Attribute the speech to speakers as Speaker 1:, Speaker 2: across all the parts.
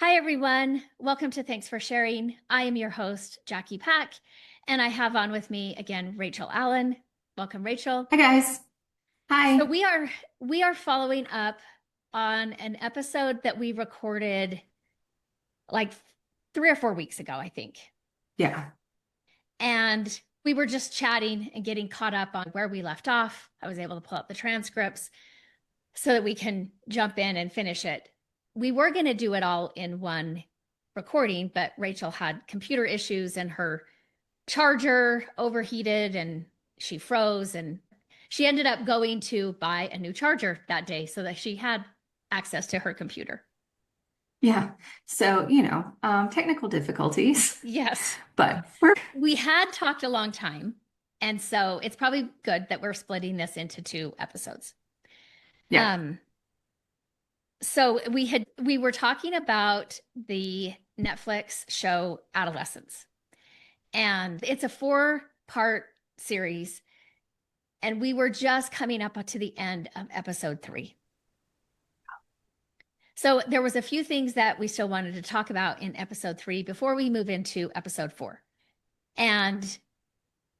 Speaker 1: Hi, everyone. Welcome to Thanks for Sharing. I am your host, Jackie Pack, and I have on with me again Rachel Allen. Welcome, Rachel.
Speaker 2: Hi guys.
Speaker 1: So
Speaker 2: Hi.
Speaker 1: we are following up on an episode that we recorded like 3 or 4 weeks ago, I think.
Speaker 2: Yeah.
Speaker 1: And we were just chatting and getting caught up on where we left off. I was able to pull up the transcripts so that we can jump in and finish it. We were going to do it all in one recording, but Rachel had computer issues and her charger overheated and she froze, and she ended up going to buy a new charger that day so that she had access to her computer.
Speaker 2: Yeah. So, technical difficulties,
Speaker 1: Yes.
Speaker 2: but we're,
Speaker 1: We had talked a long time, and so it's probably good that we're splitting this into two episodes.
Speaker 2: yeah.
Speaker 1: Um, so we were talking about the Netflix show Adolescents, and it's a 4-part series, and we were just coming up to the end of episode 3. So there was a few things that we still wanted to talk about in episode 3 before we move into episode 4. And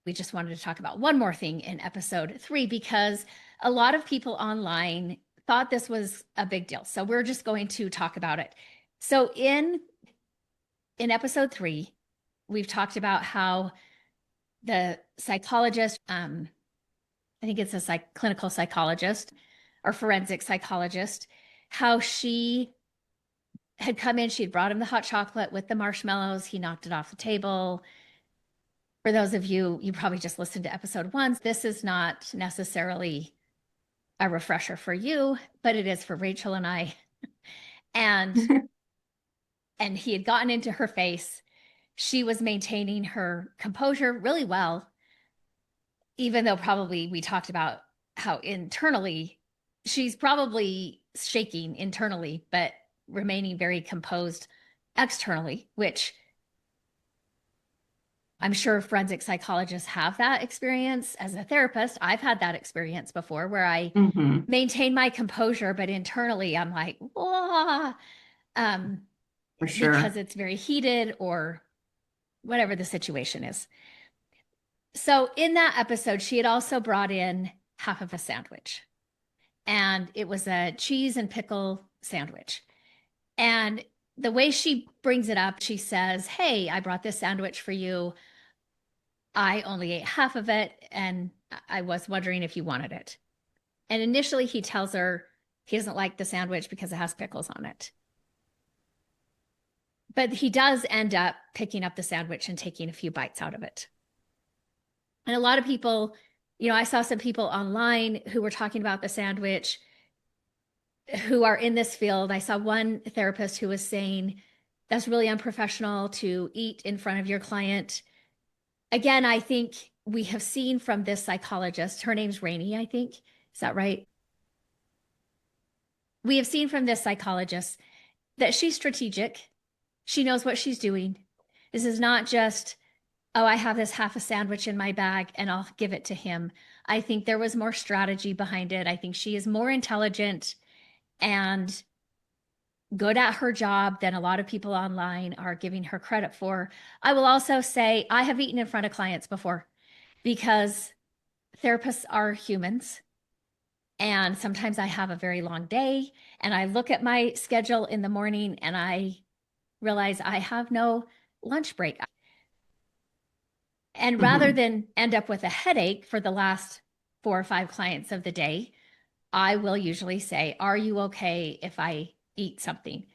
Speaker 1: we just wanted to talk about one more thing in episode 3 because a lot of people online thought this was a big deal. So we're just going to talk about it. So in episode 3, we've talked about how the psychologist, I think it's a clinical psychologist or forensic psychologist, how she had come in, she'd brought him the hot chocolate with the marshmallows. He knocked it off the table. For those of you, you probably just listened to episode 1. This is not necessarily a refresher for you, but it is for Rachel and I. And and he had gotten into her face. She was maintaining her composure really well, even though probably we talked about how internally she's probably shaking internally, but remaining very composed externally, which I'm sure forensic psychologists have that experience. As a therapist, I've had that experience before where I
Speaker 2: hmm
Speaker 1: maintain my composure, but internally I'm like, whoa, um,
Speaker 2: For
Speaker 1: because
Speaker 2: sure.
Speaker 1: it's very heated or whatever the situation is. So in that episode, she had also brought in half of a sandwich, and it was a cheese and pickle sandwich. And the way she brings it up, she says, "Hey, I brought this sandwich for you. I only ate half of it, and I was wondering if you wanted it." And initially, he tells her he doesn't like the sandwich because it has pickles on it. But he does end up picking up the sandwich and taking a few bites out of it. And a lot of people, I saw some people online who were talking about the sandwich who are in this field. I saw one therapist who was saying that's really unprofessional to eat in front of your client. Again, I think we have seen from this psychologist, her name's Rainey, I think. Is that right? We have seen from this psychologist that she's strategic. She knows what she's doing. This is not just, oh, I have this half a sandwich in my bag and I'll give it to him. I think there was more strategy behind it. I think she is more intelligent and good at her job than a lot of people online are giving her credit for. I will also say I have eaten in front of clients before because therapists are humans. And sometimes I have a very long day and I look at my schedule in the morning and I realize I have no lunch break. And rather
Speaker 2: hmm
Speaker 1: than end up with a headache for the last 4 or 5 clients of the day, I will usually say, "Are you okay if I eat something?"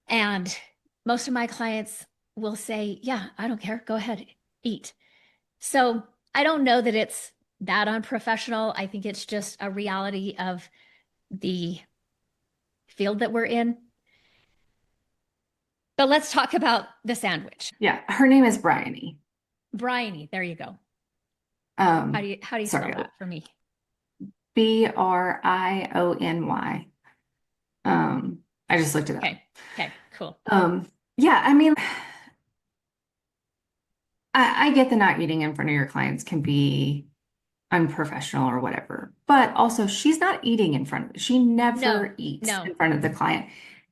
Speaker 1: And most of my clients will say, "Yeah, I don't care. Go ahead, eat." So I don't know that it's that unprofessional. I think it's just a reality of the field that we're in. But let's talk about the sandwich.
Speaker 2: Yeah. Her name is Bryony.
Speaker 1: Bryony, there you go.
Speaker 2: Um,
Speaker 1: How do you spell
Speaker 2: sorry,
Speaker 1: that for me?
Speaker 2: Briony. I just looked it up.
Speaker 1: Okay. Okay, cool.
Speaker 2: Yeah, I get the not eating in front of your clients can be unprofessional or whatever, but also she's not eating in front of, she
Speaker 1: No,
Speaker 2: never eats
Speaker 1: no.
Speaker 2: in front of the client.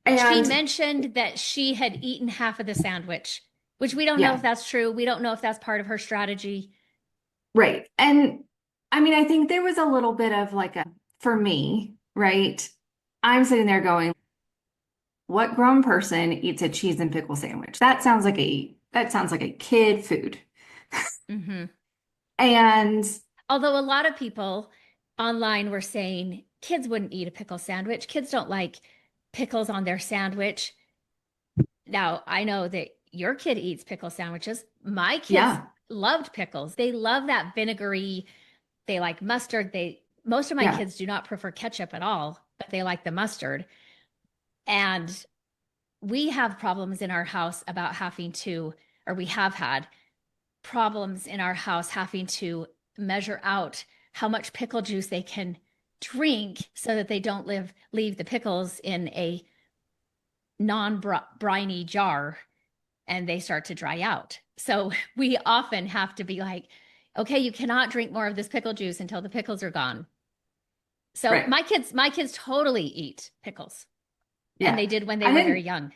Speaker 1: She
Speaker 2: And
Speaker 1: mentioned that she had eaten half of the sandwich, which we don't know if
Speaker 2: yeah,
Speaker 1: that's true. We don't know if that's part of her strategy.
Speaker 2: right. And I mean, I think there was a little bit of like a, for me, right? I'm sitting there going, what grown person eats a cheese and pickle sandwich? That sounds like a kid food.
Speaker 1: Hmm.
Speaker 2: And
Speaker 1: Although a lot of people online were saying kids wouldn't eat a pickle sandwich. Kids don't like pickles on their sandwich. Now, I know that your kid eats pickle sandwiches. My kids
Speaker 2: yeah,
Speaker 1: loved pickles. They love that vinegary. They like mustard. Most of my
Speaker 2: yeah,
Speaker 1: kids do not prefer ketchup at all, but they like the mustard. And we have problems in our house about having to, or we have had problems in our house having to measure out how much pickle juice they can drink so that they don't leave the pickles in a non-briny jar and they start to dry out. So we often have to be like, okay, you cannot drink more of this pickle juice until the pickles are gone. So
Speaker 2: right.
Speaker 1: my kids totally eat pickles, and
Speaker 2: Yeah.
Speaker 1: they did when they
Speaker 2: I
Speaker 1: were very
Speaker 2: didn't,
Speaker 1: young.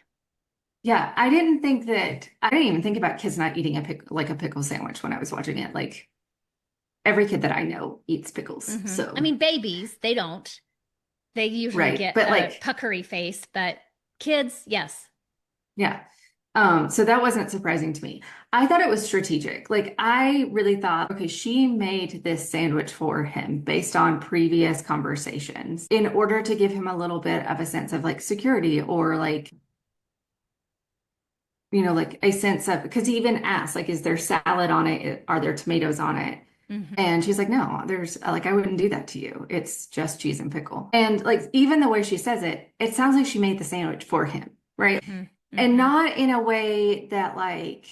Speaker 2: yeah, I didn't even think about kids not eating like a pickle sandwich when I was watching it. Like every kid that I know eats pickles.
Speaker 1: I
Speaker 2: So,
Speaker 1: mean, babies, they don't. They usually
Speaker 2: right.
Speaker 1: get
Speaker 2: But
Speaker 1: a
Speaker 2: like,
Speaker 1: puckery face, but kids, yes.
Speaker 2: yeah. So that wasn't surprising to me. I thought it was strategic. Like I really thought, okay, she made this sandwich for him based on previous conversations in order to give him a little bit of a sense of like security or like, like a sense of, because he even asked, like, is there salad on it? Are there tomatoes on it?
Speaker 1: Hmm.
Speaker 2: And she's like, no, there's like, I wouldn't do that to you. It's just cheese and pickle. And like, even the way she says it, it sounds like she made the sandwich for him, right?
Speaker 1: Hmm.
Speaker 2: And
Speaker 1: Hmm.
Speaker 2: not in a way that like,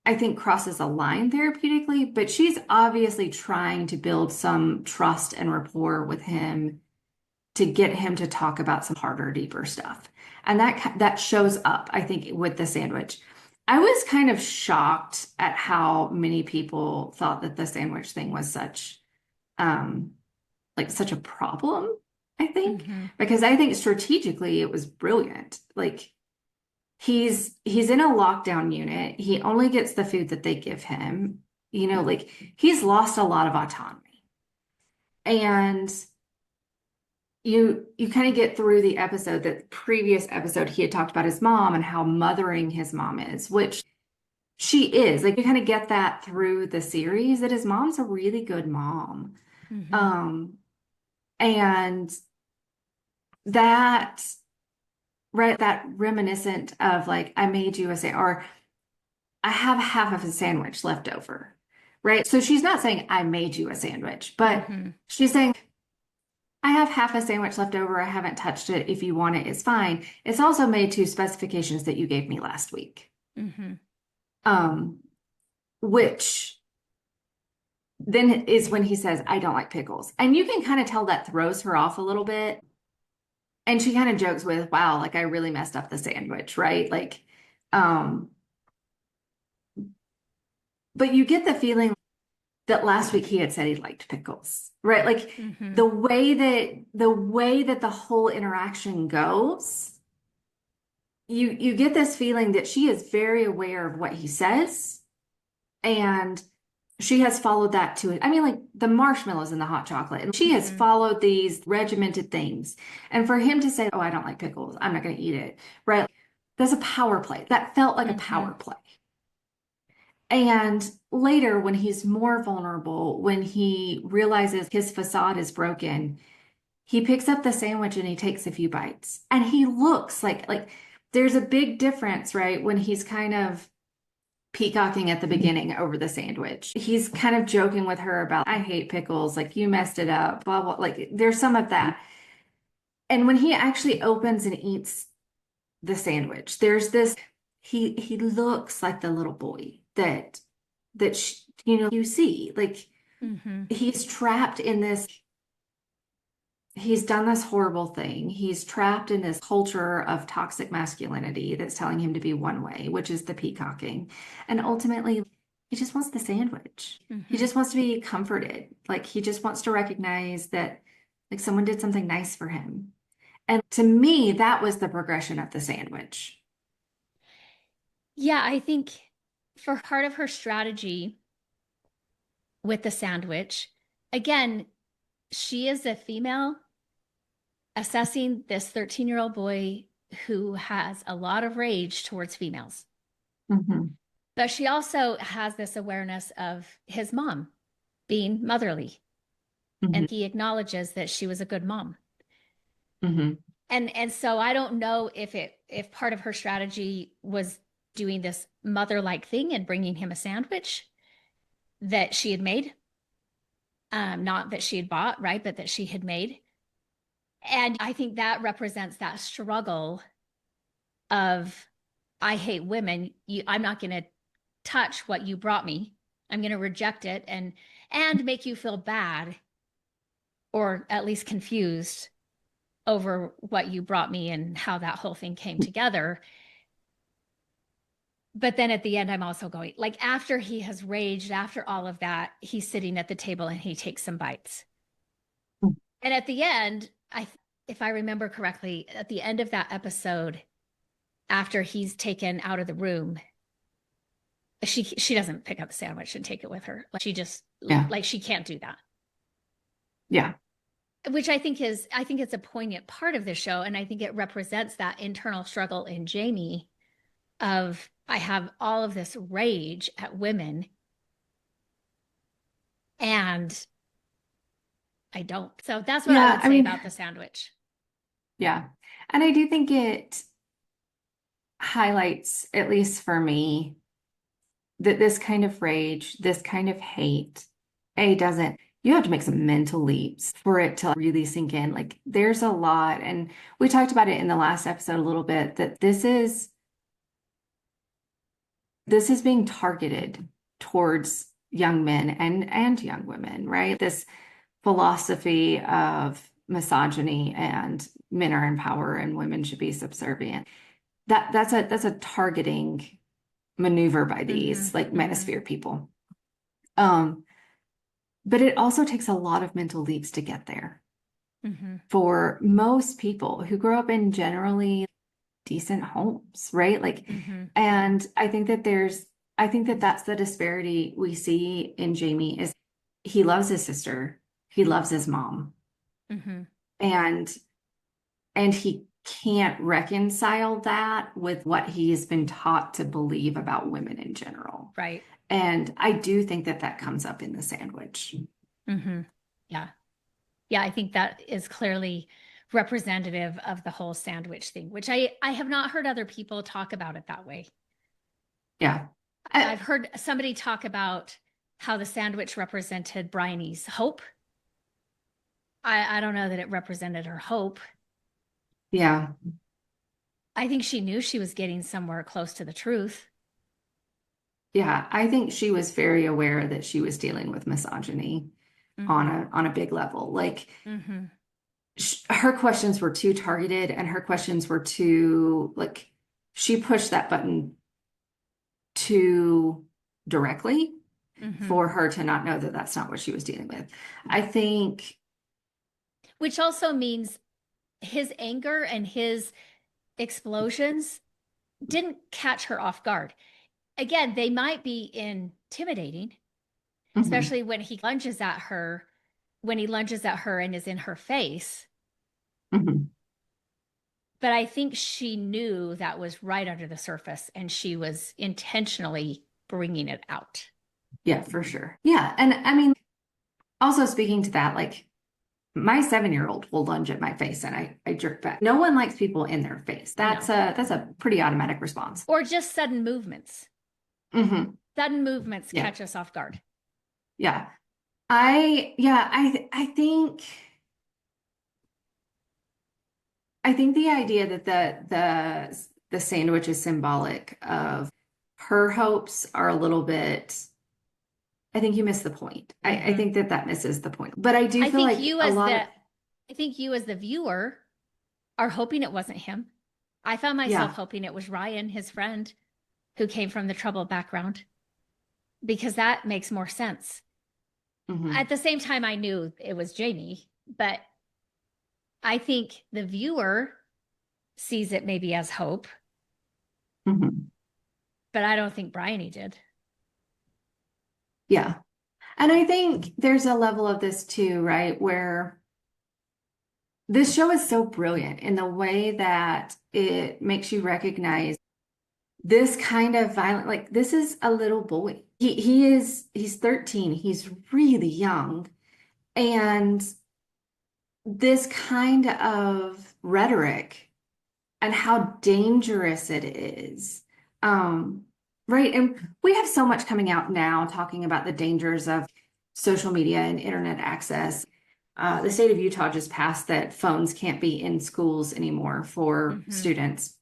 Speaker 2: I think crosses a line therapeutically, but she's obviously trying to build some trust and rapport with him to get him to talk about some harder, deeper stuff. And that shows up, I think, with the sandwich. I was kind of shocked at how many people thought that the sandwich thing was um such a problem, I think,
Speaker 1: Hmm.
Speaker 2: because I think strategically it was brilliant. Like he's in a lockdown unit. He only gets the food that they give him. Like he's lost a lot of autonomy. And you kind of get through the episode, that previous episode, he had talked about his mom and how mothering his mom is, which she is. Like you kind of get that through the series that his mom's a really good mom.
Speaker 1: Hmm.
Speaker 2: Um, and that, right, that reminiscent of like, I made you a sandwich, or I have half of a sandwich left over, right? So she's not saying I made you a sandwich, but
Speaker 1: Hmm.
Speaker 2: she's saying I have half a sandwich left over. I haven't touched it. If you want it, it's fine. It's also made to specifications that you gave me last week.
Speaker 1: Hmm.
Speaker 2: Um, which then is when he says, I don't like pickles. And you can kind of tell that throws her off a little bit. And she kind of jokes with, wow, like I really messed up the sandwich, right? Like, um, but you get the feeling that last week he had said he liked pickles, right? Like
Speaker 1: Hmm.
Speaker 2: the way that the whole interaction goes, you get this feeling that she is very aware of what he says, and she has followed that to it. I mean, like the marshmallows and the hot chocolate, and she has
Speaker 1: Hmm.
Speaker 2: followed these regimented things. And for him to say, "Oh, I don't like pickles. I'm not going to eat it," right? That's a power play. That felt like a
Speaker 1: Hmm.
Speaker 2: power play. And later, when he's more vulnerable, when he realizes his facade is broken, he picks up the sandwich and he takes a few bites. And he looks like there's a big difference, right? When he's kind of peacocking at the beginning over the sandwich. He's kind of joking with her about, I hate pickles, like you messed it up, blah, blah. Like there's some of that. And when he actually opens and eats the sandwich, there's this, he looks like the little boy that you see. Like
Speaker 1: Hmm.
Speaker 2: he's trapped in this, he's done this horrible thing. He's trapped in this culture of toxic masculinity that's telling him to be one way, which is the peacocking. And ultimately, he just wants the sandwich. He
Speaker 1: Hmm.
Speaker 2: just wants to be comforted. Like he just wants to recognize that like someone did something nice for him. And to me, that was the progression of the sandwich.
Speaker 1: Yeah, I think for part of her strategy with the sandwich, again, she is a female assessing this 13-year-old boy who has a lot of rage towards females.
Speaker 2: Hmm.
Speaker 1: But she also has this awareness of his mom being motherly,
Speaker 2: Hmm.
Speaker 1: and he acknowledges that she was a good mom.
Speaker 2: Hmm.
Speaker 1: And so I don't know if part of her strategy was doing this mother-like thing and bringing him a sandwich that she had made, not that she had bought, right, but that she had made. And I think that represents that struggle of, I hate women. I'm not going to touch what you brought me. I'm going to reject it and make you feel bad or at least confused over what you brought me and how that whole thing came together. But then at the end, I'm also going, like, after he has raged, after all of that, he's sitting at the table and he takes some bites. And at the end, if I remember correctly, at the end of that episode, after he's taken out of the room, she doesn't pick up the sandwich and take it with her. Like she just
Speaker 2: Yeah.
Speaker 1: like she can't do that.
Speaker 2: Yeah.
Speaker 1: Which I think it's a poignant part of the show. And I think it represents that internal struggle in Jamie of, I have all of this rage at women and I don't. So that's what I
Speaker 2: Yeah.
Speaker 1: would
Speaker 2: I
Speaker 1: say
Speaker 2: mean,
Speaker 1: about the sandwich.
Speaker 2: yeah. And I do think it highlights, at least for me, that this kind of rage, this kind of hate, doesn't, you have to make some mental leaps for it to really sink in. Like there's a lot, and we talked about it in the last episode a little bit, that this is being targeted towards young men and young women, right? This philosophy of misogyny and men are in power and women should be subservient. That's a targeting maneuver by
Speaker 1: Mm-hmm,
Speaker 2: these like
Speaker 1: mm-hmm,
Speaker 2: manosphere people. Um, but it also takes a lot of mental leaps to get there
Speaker 1: mm-hmm,
Speaker 2: for most people who grow up in generally decent homes, right? Like,
Speaker 1: mm-hmm,
Speaker 2: and I think that that's the disparity we see in Jamie is he loves his sister, he loves his mom,
Speaker 1: mm-hmm.
Speaker 2: and he can't reconcile that with what he's been taught to believe about women in general.
Speaker 1: Right.
Speaker 2: And I do think that that comes up in the sandwich.
Speaker 1: Mm-hmm. Yeah. Yeah, I think that is clearly representative of the whole sandwich thing, which I have not heard other people talk about it that way.
Speaker 2: Yeah.
Speaker 1: I've heard somebody talk about how the sandwich represented Bryony's hope. I don't know that it represented her hope.
Speaker 2: Yeah.
Speaker 1: I think she knew she was getting somewhere close to the truth.
Speaker 2: Yeah. I think she was very aware that she was dealing with misogyny on
Speaker 1: Mm-hmm.
Speaker 2: a big level. Like
Speaker 1: Mm-hmm.
Speaker 2: her questions were too targeted and her questions were too like she pushed that button too directly
Speaker 1: Mm-hmm.
Speaker 2: for her to not know that that's not what she was dealing with. I think,
Speaker 1: Which also means his anger and his explosions didn't catch her off guard. Again, they might be intimidating,
Speaker 2: mhm,
Speaker 1: especially when he lunges at her and is in her face.
Speaker 2: mhm.
Speaker 1: But I think she knew that was right under the surface and she was intentionally bringing it out.
Speaker 2: Yeah, for sure. Yeah. And I mean, also speaking to that, like my 7-year-old will lunge at my face and I jerk back. No one likes people in their face.
Speaker 1: No.
Speaker 2: That's a pretty automatic response.
Speaker 1: Or just sudden movements.
Speaker 2: Hmm.
Speaker 1: Sudden movements
Speaker 2: Yeah.
Speaker 1: catch us off guard.
Speaker 2: Yeah. I think the idea that the sandwich is symbolic of her hopes are a little bit, I think you miss the point. I
Speaker 1: Mm-hmm.
Speaker 2: think that that misses the point. But I do
Speaker 1: I
Speaker 2: feel
Speaker 1: think
Speaker 2: like
Speaker 1: you
Speaker 2: a
Speaker 1: as
Speaker 2: lot of,
Speaker 1: the I think you as the viewer are hoping it wasn't him. I found myself
Speaker 2: yeah.
Speaker 1: hoping it was Ryan, his friend, who came from the troubled background, because that makes more sense.
Speaker 2: Hmm.
Speaker 1: At the same time, I knew it was Jamie, but I think the viewer sees it maybe as hope,
Speaker 2: Mhm.
Speaker 1: but I don't think Bryony did.
Speaker 2: Yeah. And I think there's a level of this too, right? Where this show is so brilliant in the way that it makes you recognize this kind of violent, like this is a little boy. He's 13. He's really young. And this kind of rhetoric and how dangerous it is. Right. And we have so much coming out now talking about the dangers of social media and internet access. The state of Utah just passed that phones can't be in schools anymore for
Speaker 1: Mm-hmm.
Speaker 2: students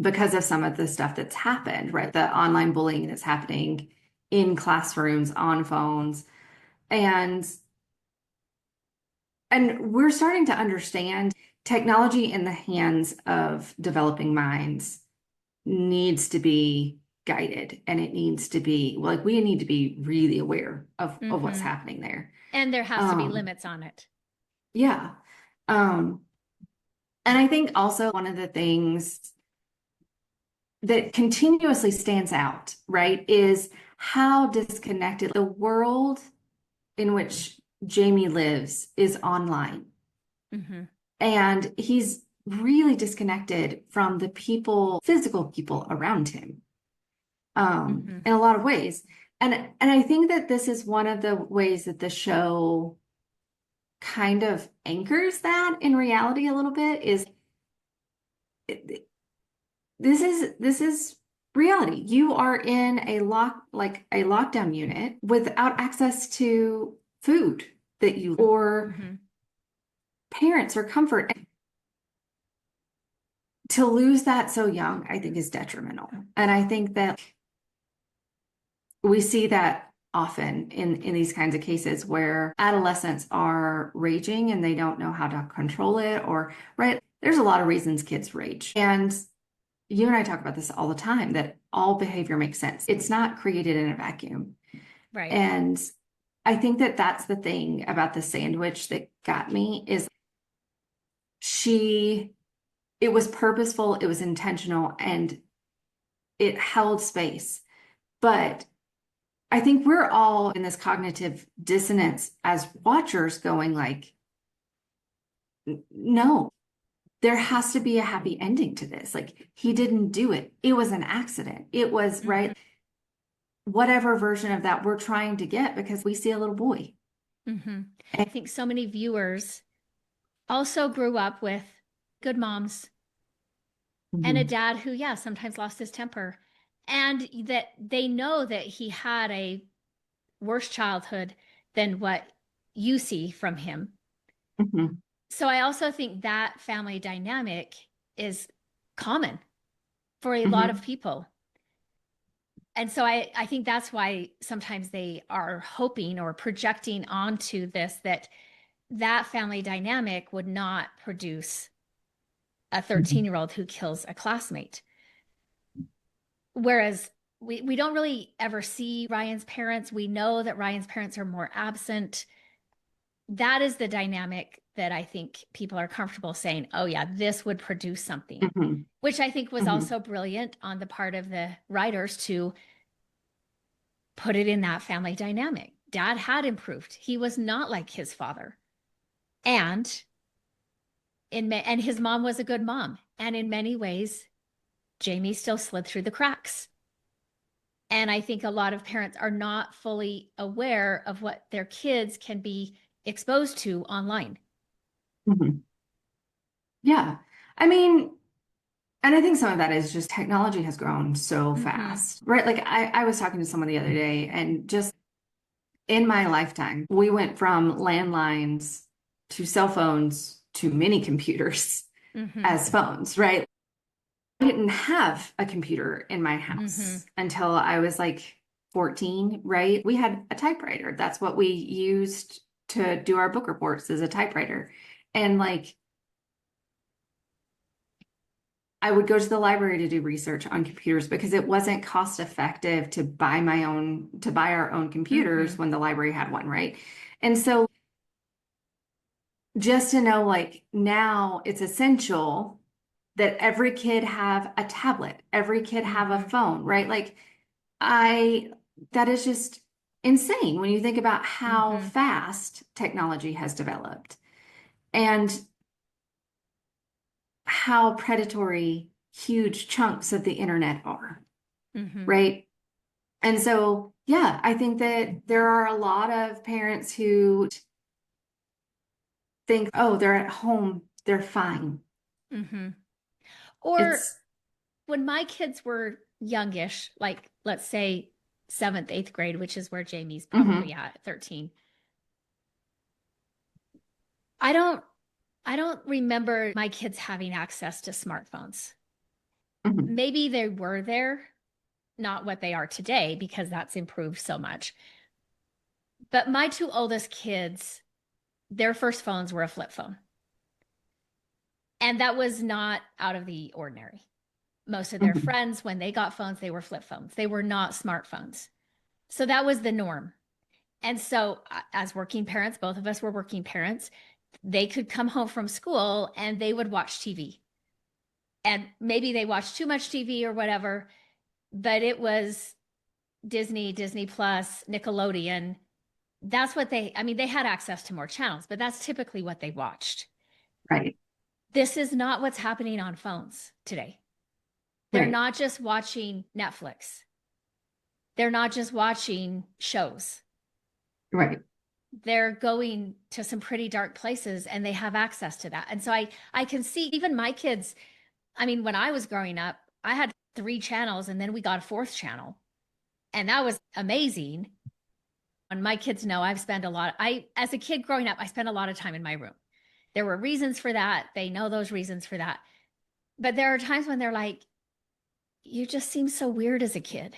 Speaker 2: because of some of the stuff that's happened, right? The online bullying that's happening in classrooms on phones. And we're starting to understand technology in the hands of developing minds needs to be guided, and it needs to be like we need to be really aware of what's
Speaker 1: Mm-hmm.
Speaker 2: happening there.
Speaker 1: And there has to be
Speaker 2: Um,
Speaker 1: limits on it.
Speaker 2: yeah. Um, and I think also one of the things that continuously stands out, right, is how disconnected the world in which Jamie lives is online.
Speaker 1: Mm-hmm.
Speaker 2: And he's really disconnected from the people, physical people around him,
Speaker 1: Mm-hmm.
Speaker 2: in a lot of ways. And I think that this is one of the ways that the show kind of anchors that in reality a little bit is this is reality. You are in a lockdown unit without access to food that you or
Speaker 1: Mm-hmm.
Speaker 2: parents or comfort. To lose that so young, I think is detrimental. And I think that we see that often in these kinds of cases where adolescents are raging and they don't know how to control it or right. There's a lot of reasons kids rage. And you and I talk about this all the time that all behavior makes sense. It's not created in a vacuum.
Speaker 1: Right.
Speaker 2: And I think that that's the thing about the sandwich that got me is she, it was purposeful, it was intentional, and it held space. But I think we're all in this cognitive dissonance as watchers going like, no, there has to be a happy ending to this. Like he didn't do it. It was an accident. It was
Speaker 1: Mm-hmm.
Speaker 2: right. Whatever version of that we're trying to get because we see a little boy.
Speaker 1: Mm-hmm.
Speaker 2: And
Speaker 1: I think so many viewers also grew up with good moms and a
Speaker 2: Mhm.
Speaker 1: dad who, yeah, sometimes lost his temper, and that they know that he had a worse childhood than what you see from him.
Speaker 2: Mhm.
Speaker 1: So I also think that family dynamic is common for a lot of
Speaker 2: Mhm.
Speaker 1: people. And so I think that's why sometimes they are hoping or projecting onto this that that family dynamic would not produce a
Speaker 2: Mhm.
Speaker 1: 13-year-old who kills a classmate. Whereas we don't really ever see Ryan's parents. We know that Ryan's parents are more absent. That is the dynamic that I think people are comfortable saying, oh, yeah, this would produce something,
Speaker 2: Mhm.
Speaker 1: which I think was
Speaker 2: Mhm.
Speaker 1: also brilliant on the part of the writers to put it in that family dynamic. Dad had improved. He was not like his father. And and his mom was a good mom. And in many ways, Jamie still slid through the cracks. And I think a lot of parents are not fully aware of what their kids can be exposed to online.
Speaker 2: Mhm. Yeah. I mean, and I think some of that is just technology has grown so
Speaker 1: Mm-hmm.
Speaker 2: fast, right? Like I was talking to someone the other day and just in my lifetime, we went from landlines to cell phones to mini computers
Speaker 1: Mm-hmm.
Speaker 2: as phones, right? I didn't have a computer in my
Speaker 1: Mm-hmm.
Speaker 2: house until I was like 14, right? We had a typewriter. That's what we used to do our book reports as a typewriter. And like I would go to the library to do research on computers because it wasn't cost effective to buy our own
Speaker 1: Mm-hmm.
Speaker 2: computers when the library had one, right? And so just to know, like, now it's essential that every kid have a tablet, every kid have a
Speaker 1: Mm-hmm.
Speaker 2: phone, right? Like, I, that is just insane when you think about how
Speaker 1: Mm-hmm.
Speaker 2: fast technology has developed and how predatory huge chunks of the internet are,
Speaker 1: Mm-hmm.
Speaker 2: right? And so, yeah, I think that there are a lot of parents who think, oh, they're at home, they're fine.
Speaker 1: Mm-hmm. Or
Speaker 2: It's,
Speaker 1: when my kids were youngish, like let's say seventh, eighth grade, which is where Jamie's probably
Speaker 2: mhm,
Speaker 1: at 13. I don't I don't remember my kids having access to smartphones.
Speaker 2: mhm,
Speaker 1: Maybe they were there, not what they are today, because that's improved so much. But my two oldest kids, their first phones were a flip phone. And that was not out of the ordinary. Most of their
Speaker 2: mhm,
Speaker 1: friends, when they got phones, they were flip phones. They were not smartphones. So that was the norm. And so, as working parents, both of us were working parents, they could come home from school and they would watch TV. And maybe they watched too much TV or whatever, but it was Disney, Disney Plus, Nickelodeon. That's what I mean, they had access to more channels, but that's typically what they watched.
Speaker 2: right,
Speaker 1: This is not what's happening on phones today. They're
Speaker 2: right,
Speaker 1: not just watching Netflix, they're not just watching shows.
Speaker 2: right,
Speaker 1: They're going to some pretty dark places and they have access to that. And so I can see even my kids, I mean, when I was growing up, I had three channels and then we got a fourth channel. And that was amazing. And my kids know I've spent a lot. I as a kid growing up, I spent a lot of time in my room. There were reasons for that. They know those reasons for that. But there are times when they're like, you just seem so weird as a kid.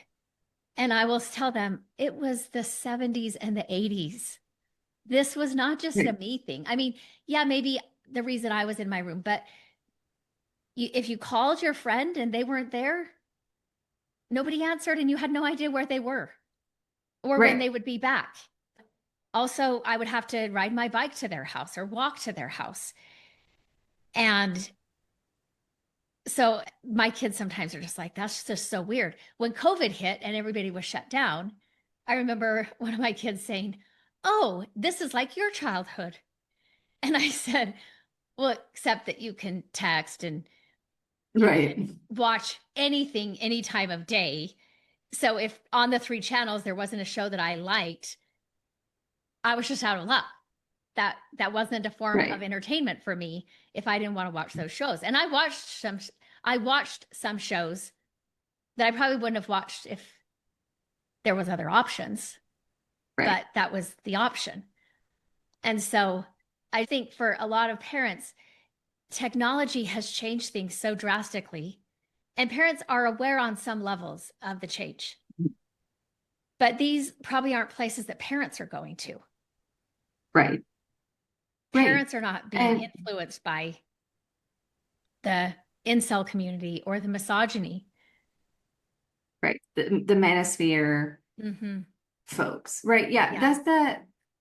Speaker 1: And I will tell them it was the 70s and the 80s. This was not just a
Speaker 2: right,
Speaker 1: me thing. I mean, yeah, maybe the reason I was in my room, but if you called your friend and they weren't there, nobody answered and you had no idea where they were or when
Speaker 2: right,
Speaker 1: they would be back. Also, I would have to ride my bike to their house or walk to their house. And so my kids sometimes are just like, that's just so weird. When COVID hit and everybody was shut down, I remember one of my kids saying, oh, this is like your childhood. And I said, well, except that you can text and you
Speaker 2: right,
Speaker 1: can watch anything any time of day. So if on the three channels there wasn't a show that I liked, I was just out of luck. That wasn't a form of
Speaker 2: right,
Speaker 1: entertainment for me if I didn't want to watch those shows. And I watched some shows that I probably wouldn't have watched if there was other options,
Speaker 2: right.
Speaker 1: but that was the option. And so I think for a lot of parents, technology has changed things so drastically, and parents are aware on some levels of the change. But these probably aren't places that parents are going to.
Speaker 2: Right. Right.
Speaker 1: Parents are not being
Speaker 2: And
Speaker 1: influenced by the incel community or the misogyny.
Speaker 2: right. The manosphere
Speaker 1: Mm-hmm.
Speaker 2: folks. Right. Yeah.
Speaker 1: Yeah.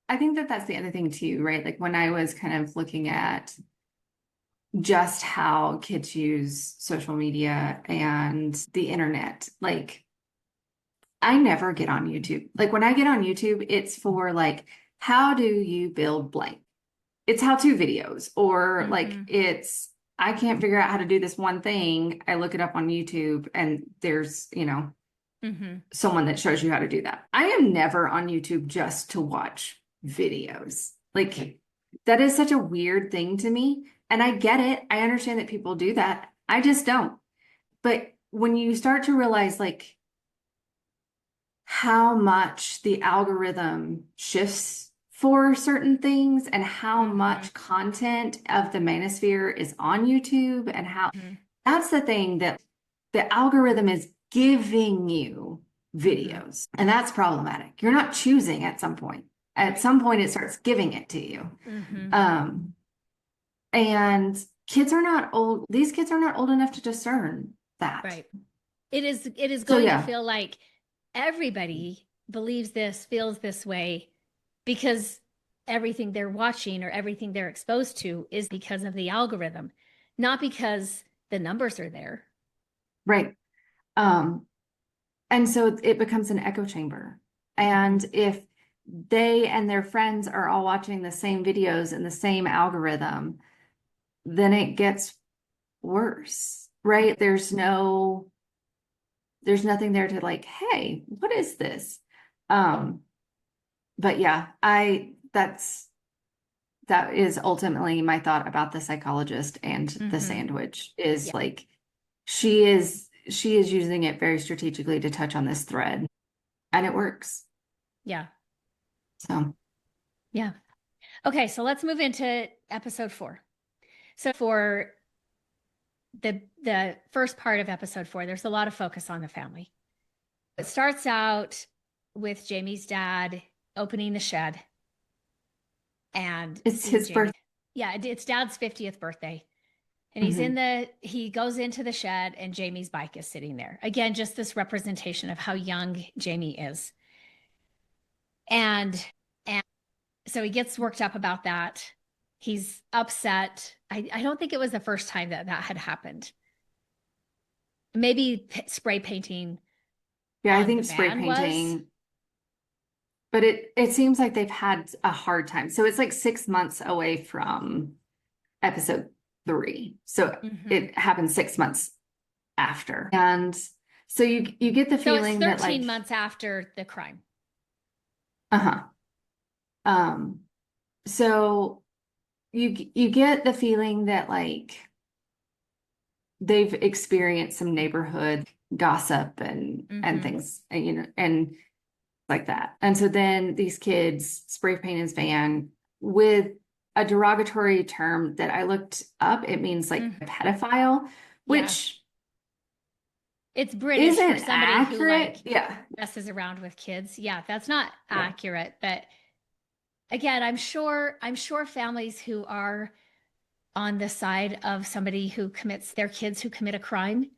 Speaker 2: I think that that's the other thing too, right? Like when I was kind of looking at just how kids use social media and the internet, like I never get on YouTube. Like when I get on YouTube, it's for like, how do you build blank? It's how-to videos, or like
Speaker 1: Mm-hmm.
Speaker 2: I can't figure out how to do this one thing. I look it up on YouTube and there's,
Speaker 1: Mm-hmm.
Speaker 2: someone that shows you how to do that. I am never on YouTube just to watch videos. Like that is such a weird thing to me. And I get it. I understand that people do that. I just don't. But when you start to realize like how much the algorithm shifts for certain things and how
Speaker 1: Mm-hmm.
Speaker 2: much content of the manosphere is on YouTube and how
Speaker 1: Mm-hmm.
Speaker 2: that's the thing that the algorithm is giving you
Speaker 1: Mm-hmm.
Speaker 2: videos. And that's problematic. You're not choosing at some point. At some point, it starts giving it to you.
Speaker 1: Mm-hmm.
Speaker 2: Um, and kids are not old, these kids are not old enough to discern that.
Speaker 1: Right. It is
Speaker 2: So
Speaker 1: going to
Speaker 2: yeah,
Speaker 1: feel like everybody believes this, feels this way because everything they're watching or everything they're exposed to is because of the algorithm, not because the numbers are there.
Speaker 2: Right. Um, and so it becomes an echo chamber. And if they and their friends are all watching the same videos and the same algorithm, then it gets worse, right? There's nothing there to like, hey, what is this? But yeah, that is ultimately my thought about the psychologist and the sandwich is like she is using it very strategically to touch on this thread, and it works.
Speaker 1: Yeah.
Speaker 2: So
Speaker 1: Yeah. Okay, so let's move into episode 4. So for the first part of episode 4, there's a lot of focus on the family. It starts out with Jamie's dad opening the shed and
Speaker 2: it's
Speaker 1: seeing
Speaker 2: his
Speaker 1: Jamie.
Speaker 2: birthday.
Speaker 1: Yeah, it's dad's 50th birthday. And he goes into the shed and Jamie's bike is sitting there. Again, just this representation of how young Jamie is. And so he gets worked up about that. He's upset. I don't think it was the first time that had happened. Maybe spray painting.
Speaker 2: Yeah, I
Speaker 1: on
Speaker 2: think
Speaker 1: the
Speaker 2: spray
Speaker 1: van was.
Speaker 2: painting, but it seems like they've had a hard time. So it's like 6 months away from episode 3. So it happened 6 months after. And so you get the
Speaker 1: So it's
Speaker 2: feeling that
Speaker 1: 13
Speaker 2: like,
Speaker 1: months after the crime.
Speaker 2: uh-huh. Um, so you get the feeling that like they've experienced some neighborhood gossip and things, and, you know, and like that. And so then these kids spray paint his van with a derogatory term that I looked up. It means like a pedophile, which
Speaker 1: it's British for
Speaker 2: isn't
Speaker 1: somebody who like
Speaker 2: accurate.
Speaker 1: messes around with kids. Yeah, that's not accurate. But again, I'm sure families who are on the side of somebody who commits their kids who commit a crime,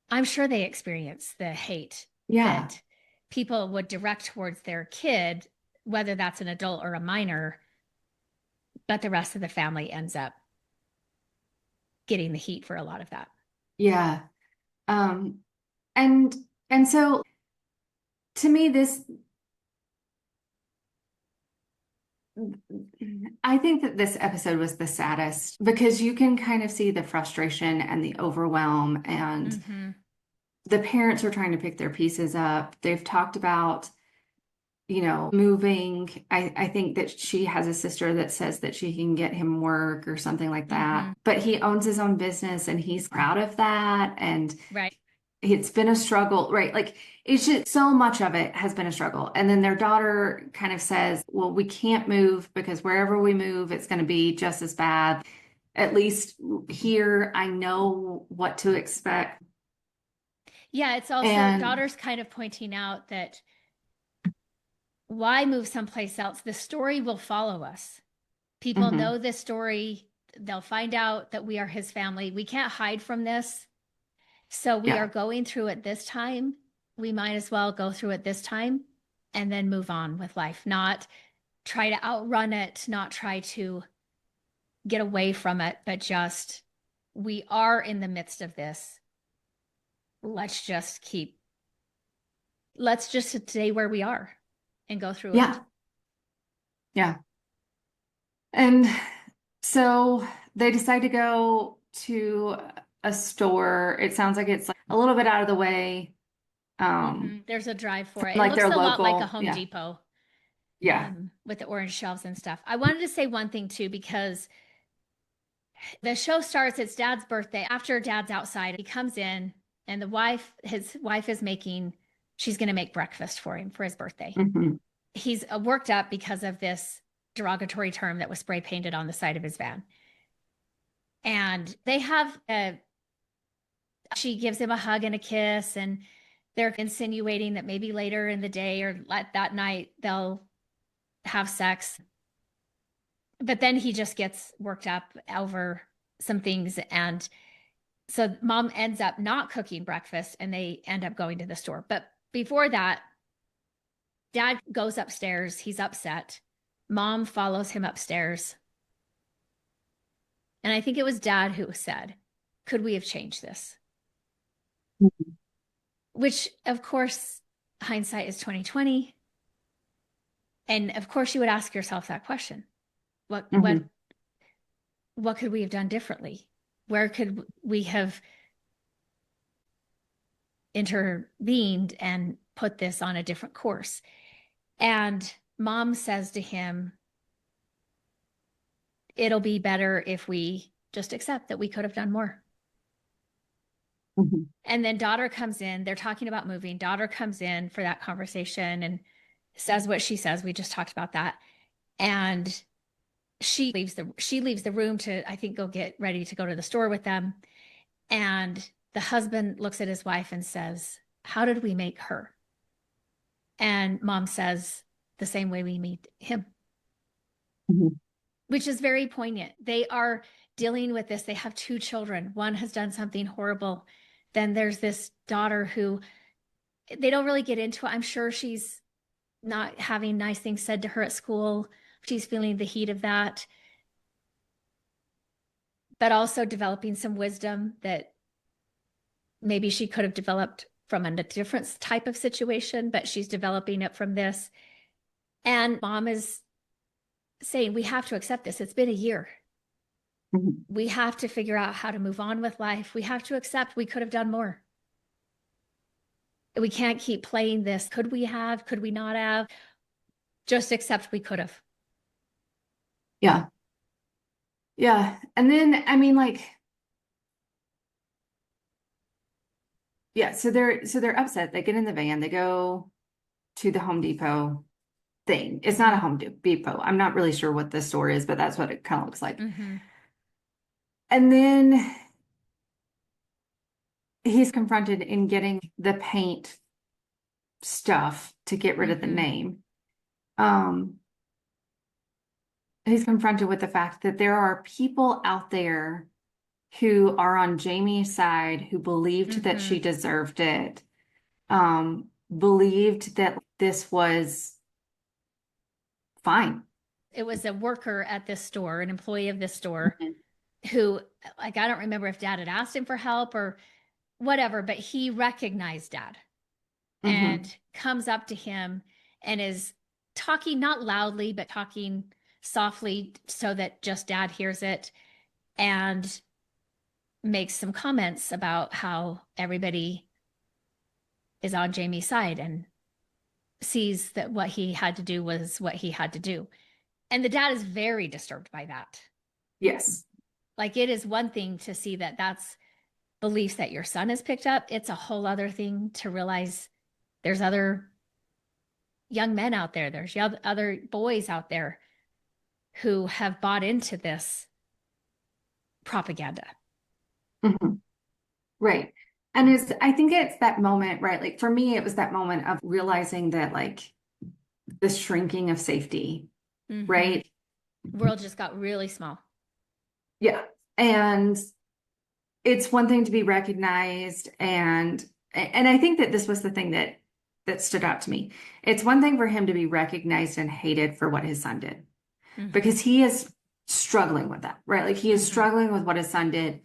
Speaker 1: I'm sure they experience the hate
Speaker 2: Yeah.
Speaker 1: that people would direct towards their kid, whether that's an adult or a minor, but the rest of the family ends up getting the heat for a lot of that.
Speaker 2: Yeah. Um, and so to me, I think that this episode was the saddest because you can kind of see the frustration and the overwhelm, and the parents are trying to pick their pieces up. They've talked about, you know, moving. I think that she has a sister that says that she can get him work or something like that. But he owns his own business and he's proud of that. And
Speaker 1: Right.
Speaker 2: it's been a struggle, right? Like it's just so much of it has been a struggle. And then their daughter kind of says, well, we can't move because wherever we move, it's going to be just as bad. At least here, I know what to expect.
Speaker 1: Yeah, it's also
Speaker 2: And
Speaker 1: daughter's kind of pointing out that why move someplace else? The story will follow us. People know this story. They'll find out that we are his family. We can't hide from this. So we are going through it this time. We might as well go through it this time and then move on with life, not try to outrun it, not try to get away from it, but just we are in the midst of this. Let's just stay where we are and go through it.
Speaker 2: Yeah. And so they decide to go to a store. It sounds like it's like a little bit out of the way.
Speaker 1: There's a drive for it. It
Speaker 2: Like
Speaker 1: looks
Speaker 2: their
Speaker 1: a lot like a
Speaker 2: local.
Speaker 1: Home Depot
Speaker 2: Yeah.
Speaker 1: with the orange shelves and stuff. I wanted to say one thing too, because the show starts, it's dad's birthday. After dad's outside, he comes in and his wife is she's going to make breakfast for him for his birthday. He's worked up because of this derogatory term that was spray painted on the side of his van. And they have she gives him a hug and a kiss, and they're insinuating that maybe later in the day or that night they'll have sex. But then he just gets worked up over some things. And so mom ends up not cooking breakfast and they end up going to the store. But before that, dad goes upstairs. He's upset. Mom follows him upstairs. And I think it was Dad who said, could we have changed this?
Speaker 2: Mhm.
Speaker 1: Which, of course, hindsight is 2020. And of course, you would ask yourself that question. What what
Speaker 2: Mhm.
Speaker 1: what could we have done differently? Where could we have intervened and put this on a different course? And Mom says to him, it'll be better if we just accept that we could have done more.
Speaker 2: Mhm.
Speaker 1: And then daughter comes in, they're talking about moving. Daughter comes in for that conversation and says what she says. We just talked about that. And she leaves the room to, I think, go get ready to go to the store with them. And the husband looks at his wife and says, how did we make her? And Mom says, the same way we meet him,
Speaker 2: Mhm.
Speaker 1: which is very poignant. They are dealing with this. They have two children. One has done something horrible. Then there's this daughter who they don't really get into. I'm sure she's not having nice things said to her at school. She's feeling the heat of that, but also developing some wisdom that maybe she could have developed from a different type of situation, but she's developing it from this. And Mom is saying, we have to accept this. It's been a year.
Speaker 2: Mhm.
Speaker 1: We have to figure out how to move on with life. We have to accept we could have done more. We can't keep playing this. Could we have? Could we not have? Just accept we could have.
Speaker 2: Yeah. Yeah. And then, I mean, like, yeah, so they're upset. They get in the van, they go to the Home Depot thing. It's not a
Speaker 1: Mm-hmm.
Speaker 2: Home Depot. I'm not really sure what the store is, but that's what it kind of looks like.
Speaker 1: Mm-hmm.
Speaker 2: And then he's confronted in getting the paint stuff to get rid of the
Speaker 1: Mm-hmm.
Speaker 2: name. Um, he's confronted with the fact that there are people out there who are on Jamie's side who believed that
Speaker 1: Mm-hmm.
Speaker 2: she deserved it, believed that this was fine.
Speaker 1: It was a worker at this store, an employee of this store,
Speaker 2: Mhm.
Speaker 1: who, like, I don't remember if Dad had asked him for help or whatever, but he recognized Dad
Speaker 2: Mhm.
Speaker 1: and comes up to him and is talking not loudly, but talking softly so that just Dad hears it, and makes some comments about how everybody is on Jamie's side and sees that what he had to do was what he had to do. And the dad is very disturbed by that.
Speaker 2: Yes.
Speaker 1: Like, it is one thing to see that that's beliefs that your son has picked up. It's a whole other thing to realize there's other young men out there, there's other boys out there who have bought into this propaganda.
Speaker 2: Mhm. Right. And I think it's that moment, right? Like for me, it was that moment of realizing that like the shrinking of safety,
Speaker 1: Mm-hmm.
Speaker 2: right?
Speaker 1: World just got really small.
Speaker 2: Yeah. And it's one thing to be recognized and I think that this was the thing that stood out to me. It's one thing for him to be recognized and hated for what his son did
Speaker 1: Mm-hmm.
Speaker 2: because he is struggling with that, right? Like he is
Speaker 1: Mm-hmm.
Speaker 2: struggling with what his son did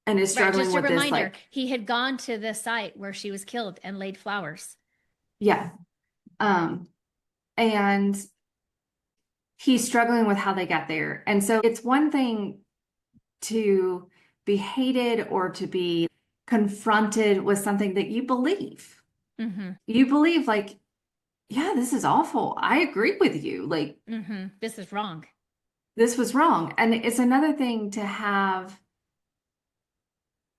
Speaker 2: and is
Speaker 1: Right.
Speaker 2: struggling
Speaker 1: Just a
Speaker 2: with this
Speaker 1: reminder,
Speaker 2: like
Speaker 1: he had gone to the site where she was killed and laid flowers.
Speaker 2: yeah. Um and he's struggling with how they got there. And so it's one thing to be hated or to be confronted with something that you believe.
Speaker 1: Mm-hmm.
Speaker 2: You believe, like, yeah, this is awful. I agree with you. Like,
Speaker 1: Mm-hmm. This is wrong.
Speaker 2: this was wrong. And it's another thing to have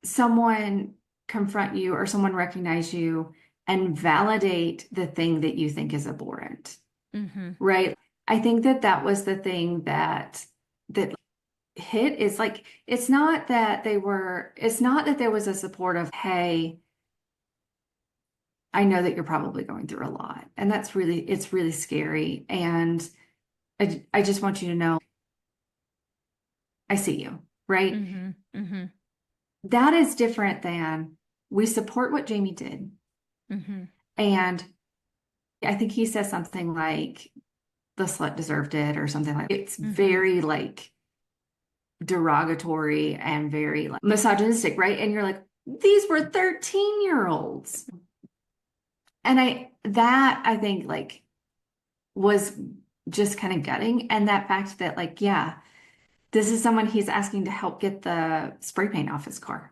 Speaker 2: someone confront you or someone recognize you and validate the thing that you think is abhorrent,
Speaker 1: Mm-hmm.
Speaker 2: right? I think that that was the thing that hit is like it's not that there was a support of, hey, I know that you're probably going through a lot and it's really scary and I just want you to know I see you, right?
Speaker 1: Mm-hmm. Mm-hmm.
Speaker 2: That is different than we support what Jamie did.
Speaker 1: Mm-hmm.
Speaker 2: And I think he says something like the slut deserved it or something like that. It's
Speaker 1: Mm-hmm.
Speaker 2: very like derogatory and very like misogynistic, right? And you're like, these were 13-year-olds. And I think like was just kind of gutting. And that fact that like, yeah, this is someone he's asking to help get the spray paint off his car.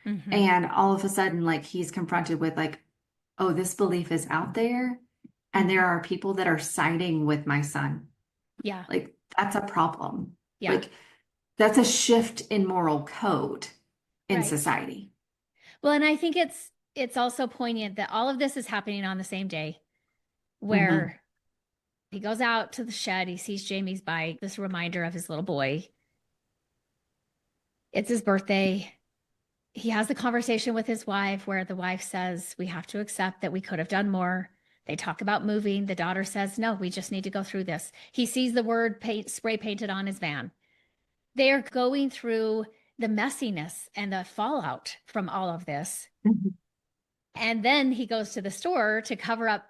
Speaker 1: Mm-hmm.
Speaker 2: And all of a sudden, like he's confronted with like, oh, this belief is out there. And there
Speaker 1: Mm-hmm.
Speaker 2: are people that are siding with my son.
Speaker 1: Yeah.
Speaker 2: Like that's a problem.
Speaker 1: Yeah.
Speaker 2: Like that's a shift in moral code in
Speaker 1: Right.
Speaker 2: society.
Speaker 1: Well, and I think it's also poignant that all of this is happening on the same day
Speaker 2: Hmm.
Speaker 1: where he goes out to the shed, he sees Jamie's bike, this reminder of his little boy. It's his birthday. He has the conversation with his wife where the wife says, we have to accept that we could have done more. They talk about moving. The daughter says, no, we just need to go through this. He sees the word paint spray painted on his van. They are going through the messiness and the fallout from all of this.
Speaker 2: Mhm.
Speaker 1: And then he goes to the store to cover up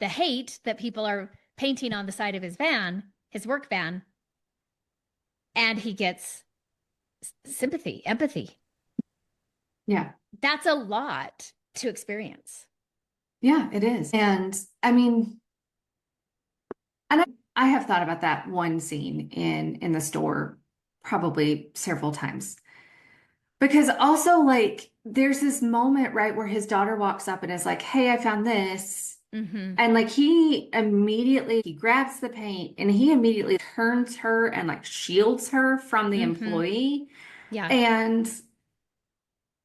Speaker 1: the hate that people are painting on the side of his van, his work van, and he gets sympathy, empathy.
Speaker 2: Yeah.
Speaker 1: That's a lot to experience.
Speaker 2: Yeah, it is. And I mean, and I have thought about that one scene in the store probably several times. Because also like there's this moment, right, where his daughter walks up and is like, "Hey, I found this."
Speaker 1: Mm-hmm.
Speaker 2: And like he grabs the paint and he immediately turns her and like shields her from the
Speaker 1: Mm-hmm.
Speaker 2: employee.
Speaker 1: Yeah.
Speaker 2: And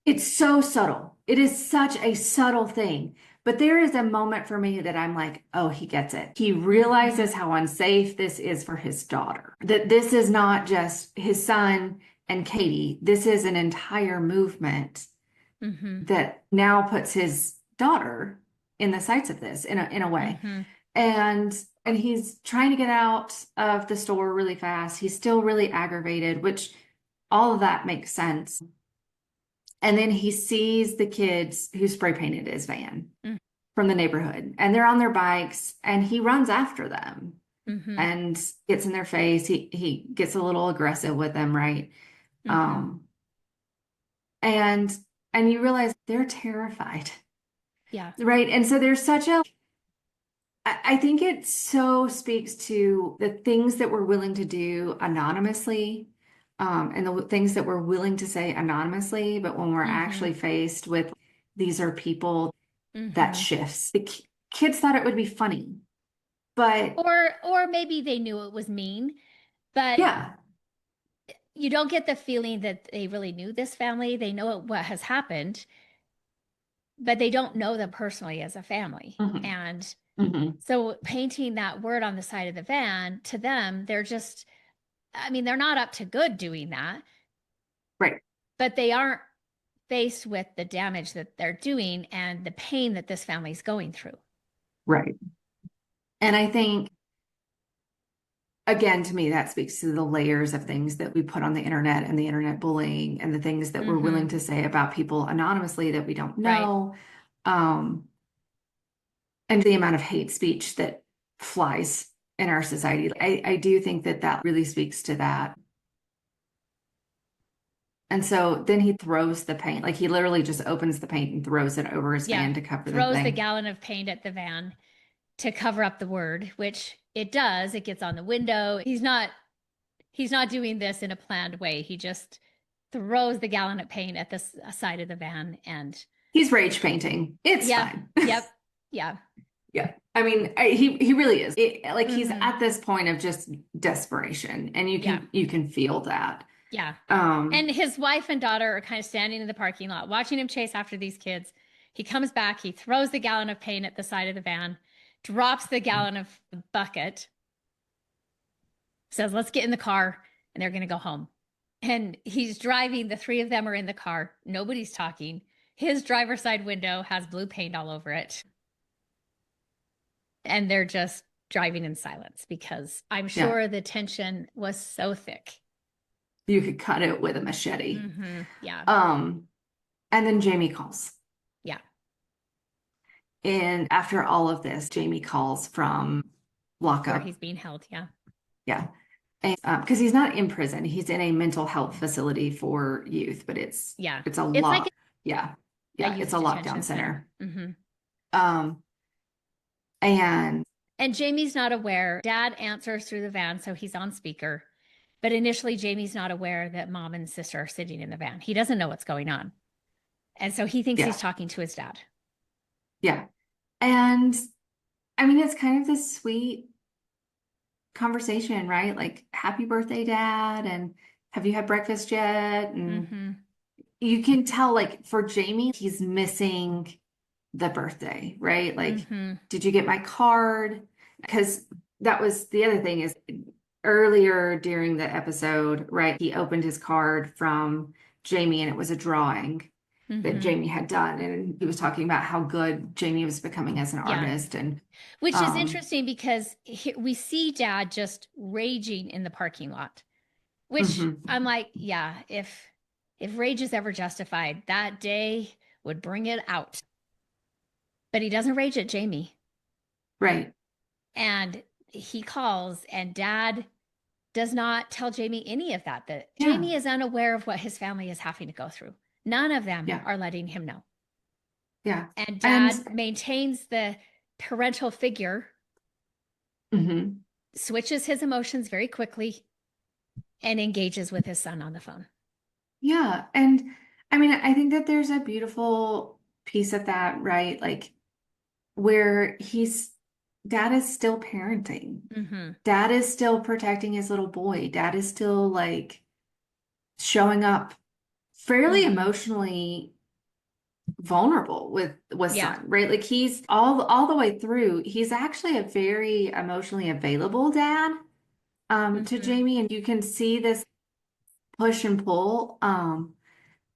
Speaker 2: it's so subtle. It is such a subtle thing. But there is a moment for me that I'm like, oh, he gets it. He
Speaker 1: Mm-hmm.
Speaker 2: realizes how unsafe this is for his daughter. That this is not just his son and Katie. This is an entire movement
Speaker 1: Mm-hmm.
Speaker 2: that now puts his daughter in the sights of this in a way.
Speaker 1: Mm-hmm.
Speaker 2: And and he's trying to get out of the store really fast. He's still really aggravated, which all of that makes sense. And then he sees the kids who spray painted his van from the neighborhood, and they're on their bikes, and he runs after them
Speaker 1: Mm-hmm.
Speaker 2: and gets in their face. He gets a little aggressive with them, right?
Speaker 1: Mm-hmm.
Speaker 2: Um, and and you realize they're terrified,
Speaker 1: Yeah.
Speaker 2: right? And so there's such a I think it so speaks to the things that we're willing to do anonymously, and the things that we're willing to say anonymously, but when we're
Speaker 1: Mm-hmm.
Speaker 2: actually faced with these are people that
Speaker 1: Mm-hmm.
Speaker 2: shifts. The kids thought it would be funny, but
Speaker 1: Or maybe they knew it was mean, but
Speaker 2: yeah.
Speaker 1: you don't get the feeling that they really knew this family. They know what has happened, but they don't know them personally as a family.
Speaker 2: Hmm.
Speaker 1: And
Speaker 2: Hmm.
Speaker 1: so painting that word on the side of the van to them, they're just, I mean, they're not up to good doing that,
Speaker 2: Right,
Speaker 1: but they aren't faced with the damage that they're doing and the pain that this family's going through.
Speaker 2: right. And I think, again, to me, that speaks to the layers of things that we put on the internet and the internet bullying and the things that we're
Speaker 1: Mm-hmm.
Speaker 2: willing to say about people anonymously that we don't
Speaker 1: Right.
Speaker 2: know. Um, and the amount of hate speech that flies in our society. I do think that that really speaks to that. And so then he throws the paint, like he literally just opens the paint and throws it over his
Speaker 1: Yeah.
Speaker 2: van to cover the
Speaker 1: Throws the
Speaker 2: thing.
Speaker 1: gallon of paint at the van to cover up the word, which it does. It gets on the window. He's not doing this in a planned way. He just throws the gallon of paint at the side of the van and
Speaker 2: He's rage painting. It's
Speaker 1: yeah,
Speaker 2: fine.
Speaker 1: yep, yeah.
Speaker 2: Yeah. I mean, he really is. Like he's
Speaker 1: Mm-hmm.
Speaker 2: at this point of just desperation, and
Speaker 1: Yeah,
Speaker 2: you can feel that.
Speaker 1: yeah.
Speaker 2: Um,
Speaker 1: And his wife and daughter are kind of standing in the parking lot watching him chase after these kids. He comes back, he throws the gallon of paint at the side of the van, drops the gallon of the bucket, says, let's get in the car, and they're going to go home. And he's driving. The three of them are in the car. Nobody's talking. His driver's side window has blue paint all over it. And they're just driving in silence because I'm
Speaker 2: yeah,
Speaker 1: sure the tension was so thick.
Speaker 2: you could cut it with a machete.
Speaker 1: Mm-hmm. Yeah.
Speaker 2: Um, and then Jamie calls.
Speaker 1: Yeah.
Speaker 2: And after all of this, Jamie calls from
Speaker 1: where
Speaker 2: lockup.
Speaker 1: he's being held. Yeah.
Speaker 2: Yeah. And because he's not in prison, he's in a mental health facility for youth, but
Speaker 1: Yeah.
Speaker 2: it's a
Speaker 1: It's like
Speaker 2: lot. Yeah.
Speaker 1: a
Speaker 2: Yeah, it's
Speaker 1: youth
Speaker 2: a lockdown
Speaker 1: detention center.
Speaker 2: center.
Speaker 1: Hmm.
Speaker 2: Um, and
Speaker 1: And Jamie's not aware. Dad answers through the van, so he's on speaker. But initially, Jamie's not aware that mom and sister are sitting in the van. He doesn't know what's going on. And so he thinks he's
Speaker 2: yeah,
Speaker 1: talking to his dad.
Speaker 2: yeah. And I mean, it's kind of this sweet conversation, right? Like, happy birthday, dad, and have you had breakfast yet? And
Speaker 1: Hmm.
Speaker 2: you can tell, like, for Jamie, he's missing the birthday, right? Like,
Speaker 1: Hmm.
Speaker 2: did you get my card? Because that was the other thing is earlier during the episode, right? He opened his card from Jamie and it was a drawing that
Speaker 1: Hmm.
Speaker 2: Jamie had done. And he was talking about how good Jamie was becoming as an
Speaker 1: Yeah.
Speaker 2: artist. And
Speaker 1: Which is
Speaker 2: um,
Speaker 1: interesting because we see dad just raging in the parking lot, which
Speaker 2: mhm,
Speaker 1: I'm like, yeah, if rage is ever justified, that day would bring it out. But he doesn't rage at Jamie.
Speaker 2: right.
Speaker 1: And he calls, and dad does not tell Jamie any of that, that
Speaker 2: Yeah.
Speaker 1: Jamie is unaware of what his family is having to go through. None of them
Speaker 2: Yeah.
Speaker 1: are letting him know.
Speaker 2: Yeah.
Speaker 1: And
Speaker 2: And
Speaker 1: dad maintains the parental figure,
Speaker 2: mhm,
Speaker 1: switches his emotions very quickly, and engages with his son on the phone.
Speaker 2: yeah. And I mean, I think that there's a beautiful piece of that, right? Like where dad is still parenting.
Speaker 1: Hmm.
Speaker 2: Dad is still protecting his little boy. Dad is still like showing up fairly
Speaker 1: Hmm.
Speaker 2: emotionally vulnerable with
Speaker 1: Yeah.
Speaker 2: son, right? Like he's all the way through, he's actually a very emotionally available dad to
Speaker 1: Hmm.
Speaker 2: Jamie, and you can see this push and pull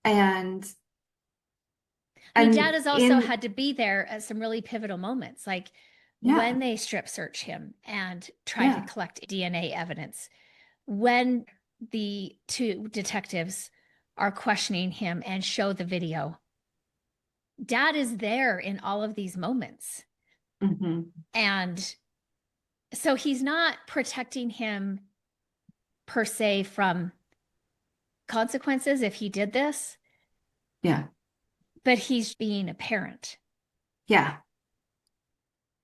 Speaker 2: and
Speaker 1: I mean, dad
Speaker 2: and
Speaker 1: has also
Speaker 2: in
Speaker 1: had to be there at some really pivotal moments, like
Speaker 2: yeah,
Speaker 1: when they strip search him and try to
Speaker 2: yeah,
Speaker 1: collect DNA evidence, when the two detectives are questioning him and show the video. Dad is there in all of these moments.
Speaker 2: hmm,
Speaker 1: And so he's not protecting him per se from consequences if he did this,
Speaker 2: yeah,
Speaker 1: but he's being a parent.
Speaker 2: yeah,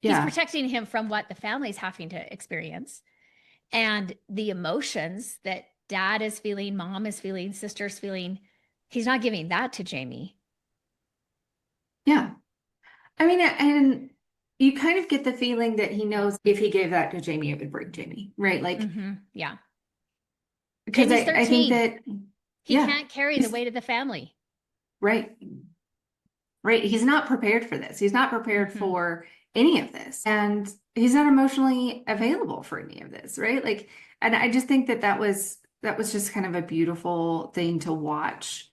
Speaker 1: He's
Speaker 2: yeah,
Speaker 1: protecting him from what the family's having to experience and the emotions that dad is feeling, mom is feeling, sister's feeling. He's not giving that to Jamie.
Speaker 2: yeah. I mean, and you kind of get the feeling that he knows if he gave that to Jamie, it would break Jamie, right? Like,
Speaker 1: Hmm. Yeah.
Speaker 2: because
Speaker 1: Jamie's
Speaker 2: I think
Speaker 1: 13.
Speaker 2: that,
Speaker 1: He
Speaker 2: yeah,
Speaker 1: can't carry the
Speaker 2: he's
Speaker 1: weight of the family.
Speaker 2: right, right. He's not prepared for this. He's not prepared
Speaker 1: Hmm.
Speaker 2: for any of this. And he's not emotionally available for any of this, right? Like, and I just think that that was just kind of a beautiful thing to watch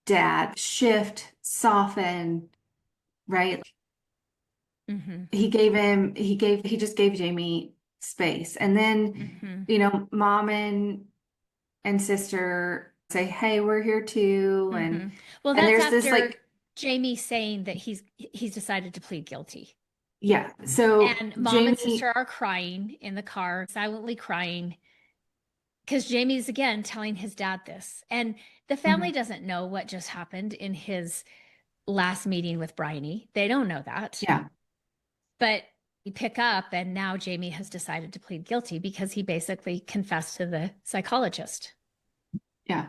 Speaker 2: dad shift, soften, right?
Speaker 1: Hmm.
Speaker 2: He just gave Jamie space. And then,
Speaker 1: Hmm.
Speaker 2: mom and sister say, "Hey, we're here too."
Speaker 1: Hmm.
Speaker 2: And
Speaker 1: Well,
Speaker 2: and
Speaker 1: that's
Speaker 2: there's this
Speaker 1: after
Speaker 2: like,
Speaker 1: Jamie saying that he's decided to plead guilty.
Speaker 2: yeah. So
Speaker 1: And mom and sister
Speaker 2: Jamie,
Speaker 1: are crying in the car, silently crying, because Jamie's again telling his dad this. And the family
Speaker 2: mhm,
Speaker 1: doesn't know what just happened in his last meeting with Bryony. They don't know that.
Speaker 2: yeah,
Speaker 1: But you pick up, and now Jamie has decided to plead guilty because he basically confessed to the psychologist.
Speaker 2: yeah.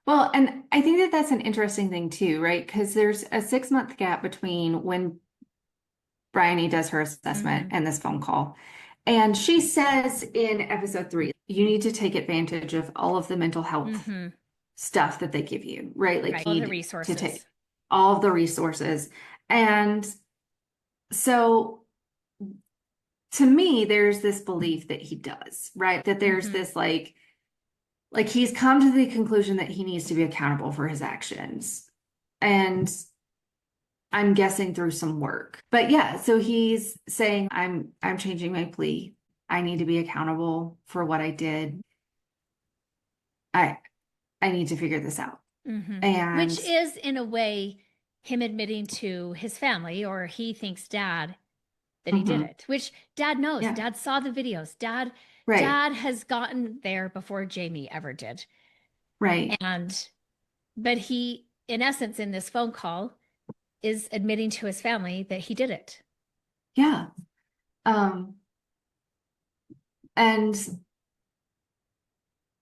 Speaker 2: Well, and I think that that's an interesting thing too, right? Because there's a 6 month gap between when Bryony does her assessment
Speaker 1: Hmm.
Speaker 2: and this phone call. And she says in episode 3, you need to take advantage of all of the mental health
Speaker 1: Hmm.
Speaker 2: stuff that they give you, right? Like
Speaker 1: Right.
Speaker 2: you
Speaker 1: All the
Speaker 2: need to take
Speaker 1: resources.
Speaker 2: all of the resources. And so to me, there's this belief that he does, right? That there's
Speaker 1: Hmm.
Speaker 2: this like he's come to the conclusion that he needs to be accountable for his actions. And I'm guessing through some work. But yeah, so he's saying I'm changing my plea. I need to be accountable for what I did. I I need to figure this out.
Speaker 1: Hmm. Which
Speaker 2: And
Speaker 1: is, in a way, him admitting to his family, or he thinks dad, that he did
Speaker 2: Hmm.
Speaker 1: it, which dad knows.
Speaker 2: Yeah.
Speaker 1: Dad saw the videos.
Speaker 2: Right.
Speaker 1: Dad has gotten there before Jamie ever did.
Speaker 2: Right.
Speaker 1: And, but he, in essence, in this phone call, is admitting to his family that he did it.
Speaker 2: Yeah. Um, and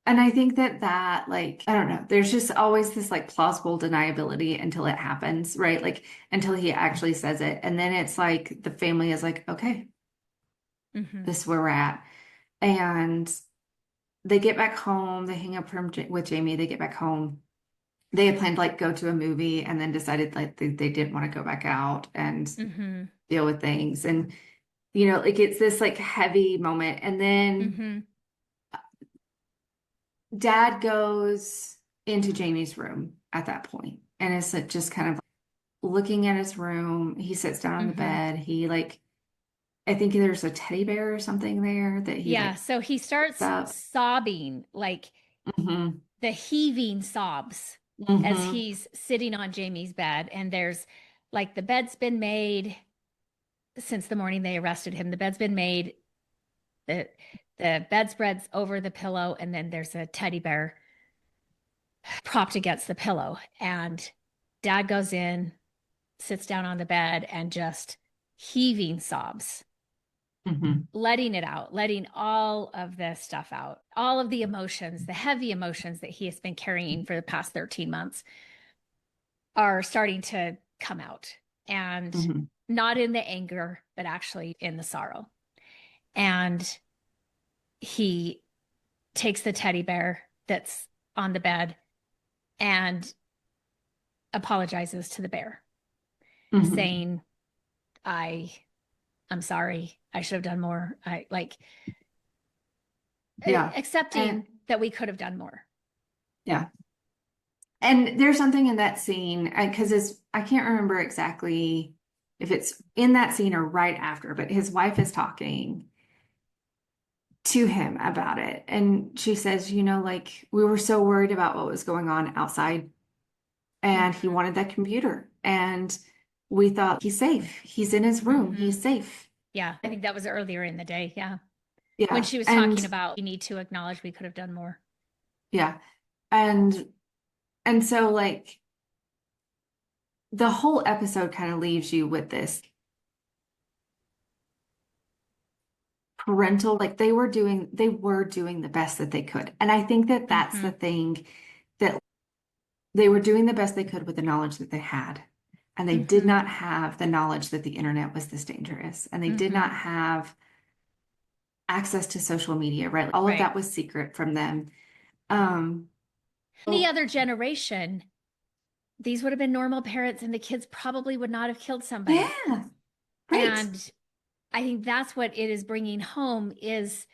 Speaker 2: I think that like, I don't know, there's just always this like plausible deniability until it happens, right? Like until he actually says it. And then it's like the family is like, okay,
Speaker 1: Mm-hmm.
Speaker 2: this is where we're at. And they get back home, they hang up with Jamie, they get back home. They had planned to like go to a movie and then decided like they didn't want to go back out and
Speaker 1: Mm-hmm.
Speaker 2: deal with things. And, like it's this like heavy moment. And then
Speaker 1: Mm-hmm.
Speaker 2: dad goes into Jamie's room at that point, and it's like just kind of looking at his room. He sits down on the
Speaker 1: Mm-hmm.
Speaker 2: bed. He like, I think there's a teddy bear or something there that he
Speaker 1: Yeah.
Speaker 2: like
Speaker 1: So he
Speaker 2: picks
Speaker 1: starts
Speaker 2: up.
Speaker 1: sobbing, like
Speaker 2: Hmm.
Speaker 1: the heaving sobs as
Speaker 2: Hmm.
Speaker 1: he's sitting on Jamie's bed. And there's like the bed's been made since the morning they arrested him. The bed's been made. The the bedspread's over the pillow, and then there's a teddy bear propped against the pillow. And dad goes in, sits down on the bed, and just heaving sobs,
Speaker 2: Hmm.
Speaker 1: letting it out, letting all of the stuff out, all of the emotions, the heavy emotions that he has been carrying for the past 13 months are starting to come out. And
Speaker 2: Hmm.
Speaker 1: not in the anger, but actually in the sorrow. And he takes the teddy bear that's on the bed and apologizes to the bear,
Speaker 2: Hmm.
Speaker 1: saying, I I'm sorry. I should have done more. I like
Speaker 2: Yeah. And
Speaker 1: accepting that we could have done more.
Speaker 2: yeah. And there's something in that scene because I can't remember exactly if it's in that scene or right after, but his wife is talking to him about it. And she says, like we were so worried about what was going on outside, and he
Speaker 1: Mm-hmm.
Speaker 2: wanted that computer. And we thought he's safe. He's in his room.
Speaker 1: Mm-hmm.
Speaker 2: He's safe.
Speaker 1: Yeah, I think that was earlier in the day. Yeah. When
Speaker 2: Yeah.
Speaker 1: she was talking
Speaker 2: And
Speaker 1: about we need to acknowledge we could have done more.
Speaker 2: yeah. And so like the whole episode kind of leaves you with this parental, like they were doing the best that they could. And I think that that's
Speaker 1: Mm-hmm.
Speaker 2: the thing, that they were doing the best they could with the knowledge that they had. And they did
Speaker 1: Mm-hmm.
Speaker 2: not have the knowledge that the internet was this dangerous. And they did
Speaker 1: Mm-hmm.
Speaker 2: not have access to social media, right? All of
Speaker 1: Right.
Speaker 2: that was secret from them. Um,
Speaker 1: Any
Speaker 2: so
Speaker 1: other generation, these would have been normal parents and the kids probably would not have killed somebody.
Speaker 2: yeah, right.
Speaker 1: And I think that's what it is bringing home is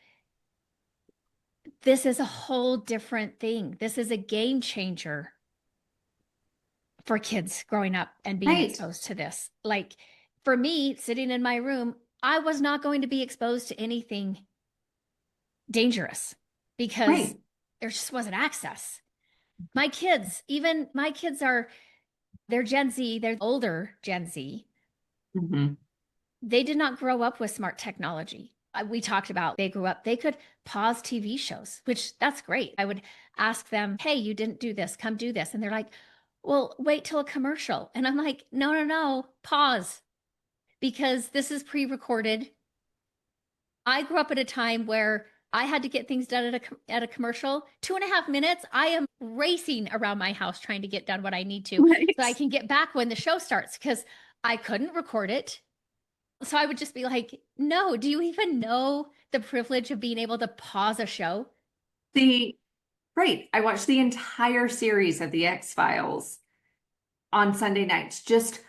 Speaker 1: this is a whole different thing. This is a game changer for kids growing up and being
Speaker 2: Right.
Speaker 1: exposed to this. Like for me, sitting in my room, I was not going to be exposed to anything dangerous because
Speaker 2: Right.
Speaker 1: there just wasn't access. My kids, even my kids they're Gen Z, they're older Gen Z.
Speaker 2: Hmm.
Speaker 1: They did not grow up with smart technology. We talked about they grew up, they could pause TV shows, which that's great. I would ask them, hey, you didn't do this, come do this. And they're like, well, wait till a commercial. And I'm like, no, no, no, pause because this is pre recorded. I grew up at a time where I had to get things done at a commercial. 2.5 minutes, I am racing around my house trying to get done what I need to
Speaker 2: Right.
Speaker 1: so I can get back when the show starts because I couldn't record it. So I would just be like, no, do you even know the privilege of being able to pause a show?
Speaker 2: The Right. I watched the entire series of the X-Files on Sunday nights, just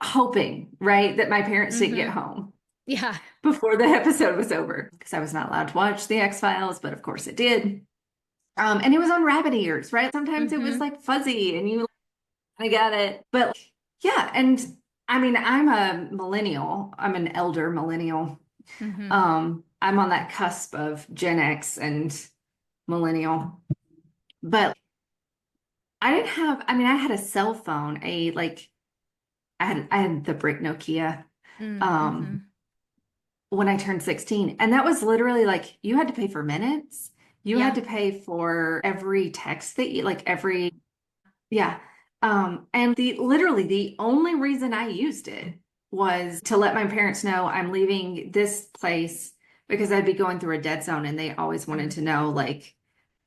Speaker 2: hoping, right, that my parents didn't get
Speaker 1: Mm-hmm.
Speaker 2: home
Speaker 1: Yeah.
Speaker 2: before the episode was over because I was not allowed to watch the X-Files, but of course it did. And it was on rabbit ears, right? Sometimes it was
Speaker 1: Mm-hmm.
Speaker 2: like fuzzy and you kind of got it. But yeah, and I mean, I'm a millennial. I'm an elder millennial.
Speaker 1: Mm-hmm.
Speaker 2: I'm on that cusp of Gen X and millennial. But I didn't have, I mean, I had a cell phone, I had the brick Nokia.
Speaker 1: Mm-hmm.
Speaker 2: Um, when I turned 16. And that was literally like you had to pay for minutes. You had
Speaker 1: Yeah.
Speaker 2: to pay for every text that you like every yeah. And the literally the only reason I used it was to let my parents know I'm leaving this place because I'd be going through a dead zone and they always wanted to know like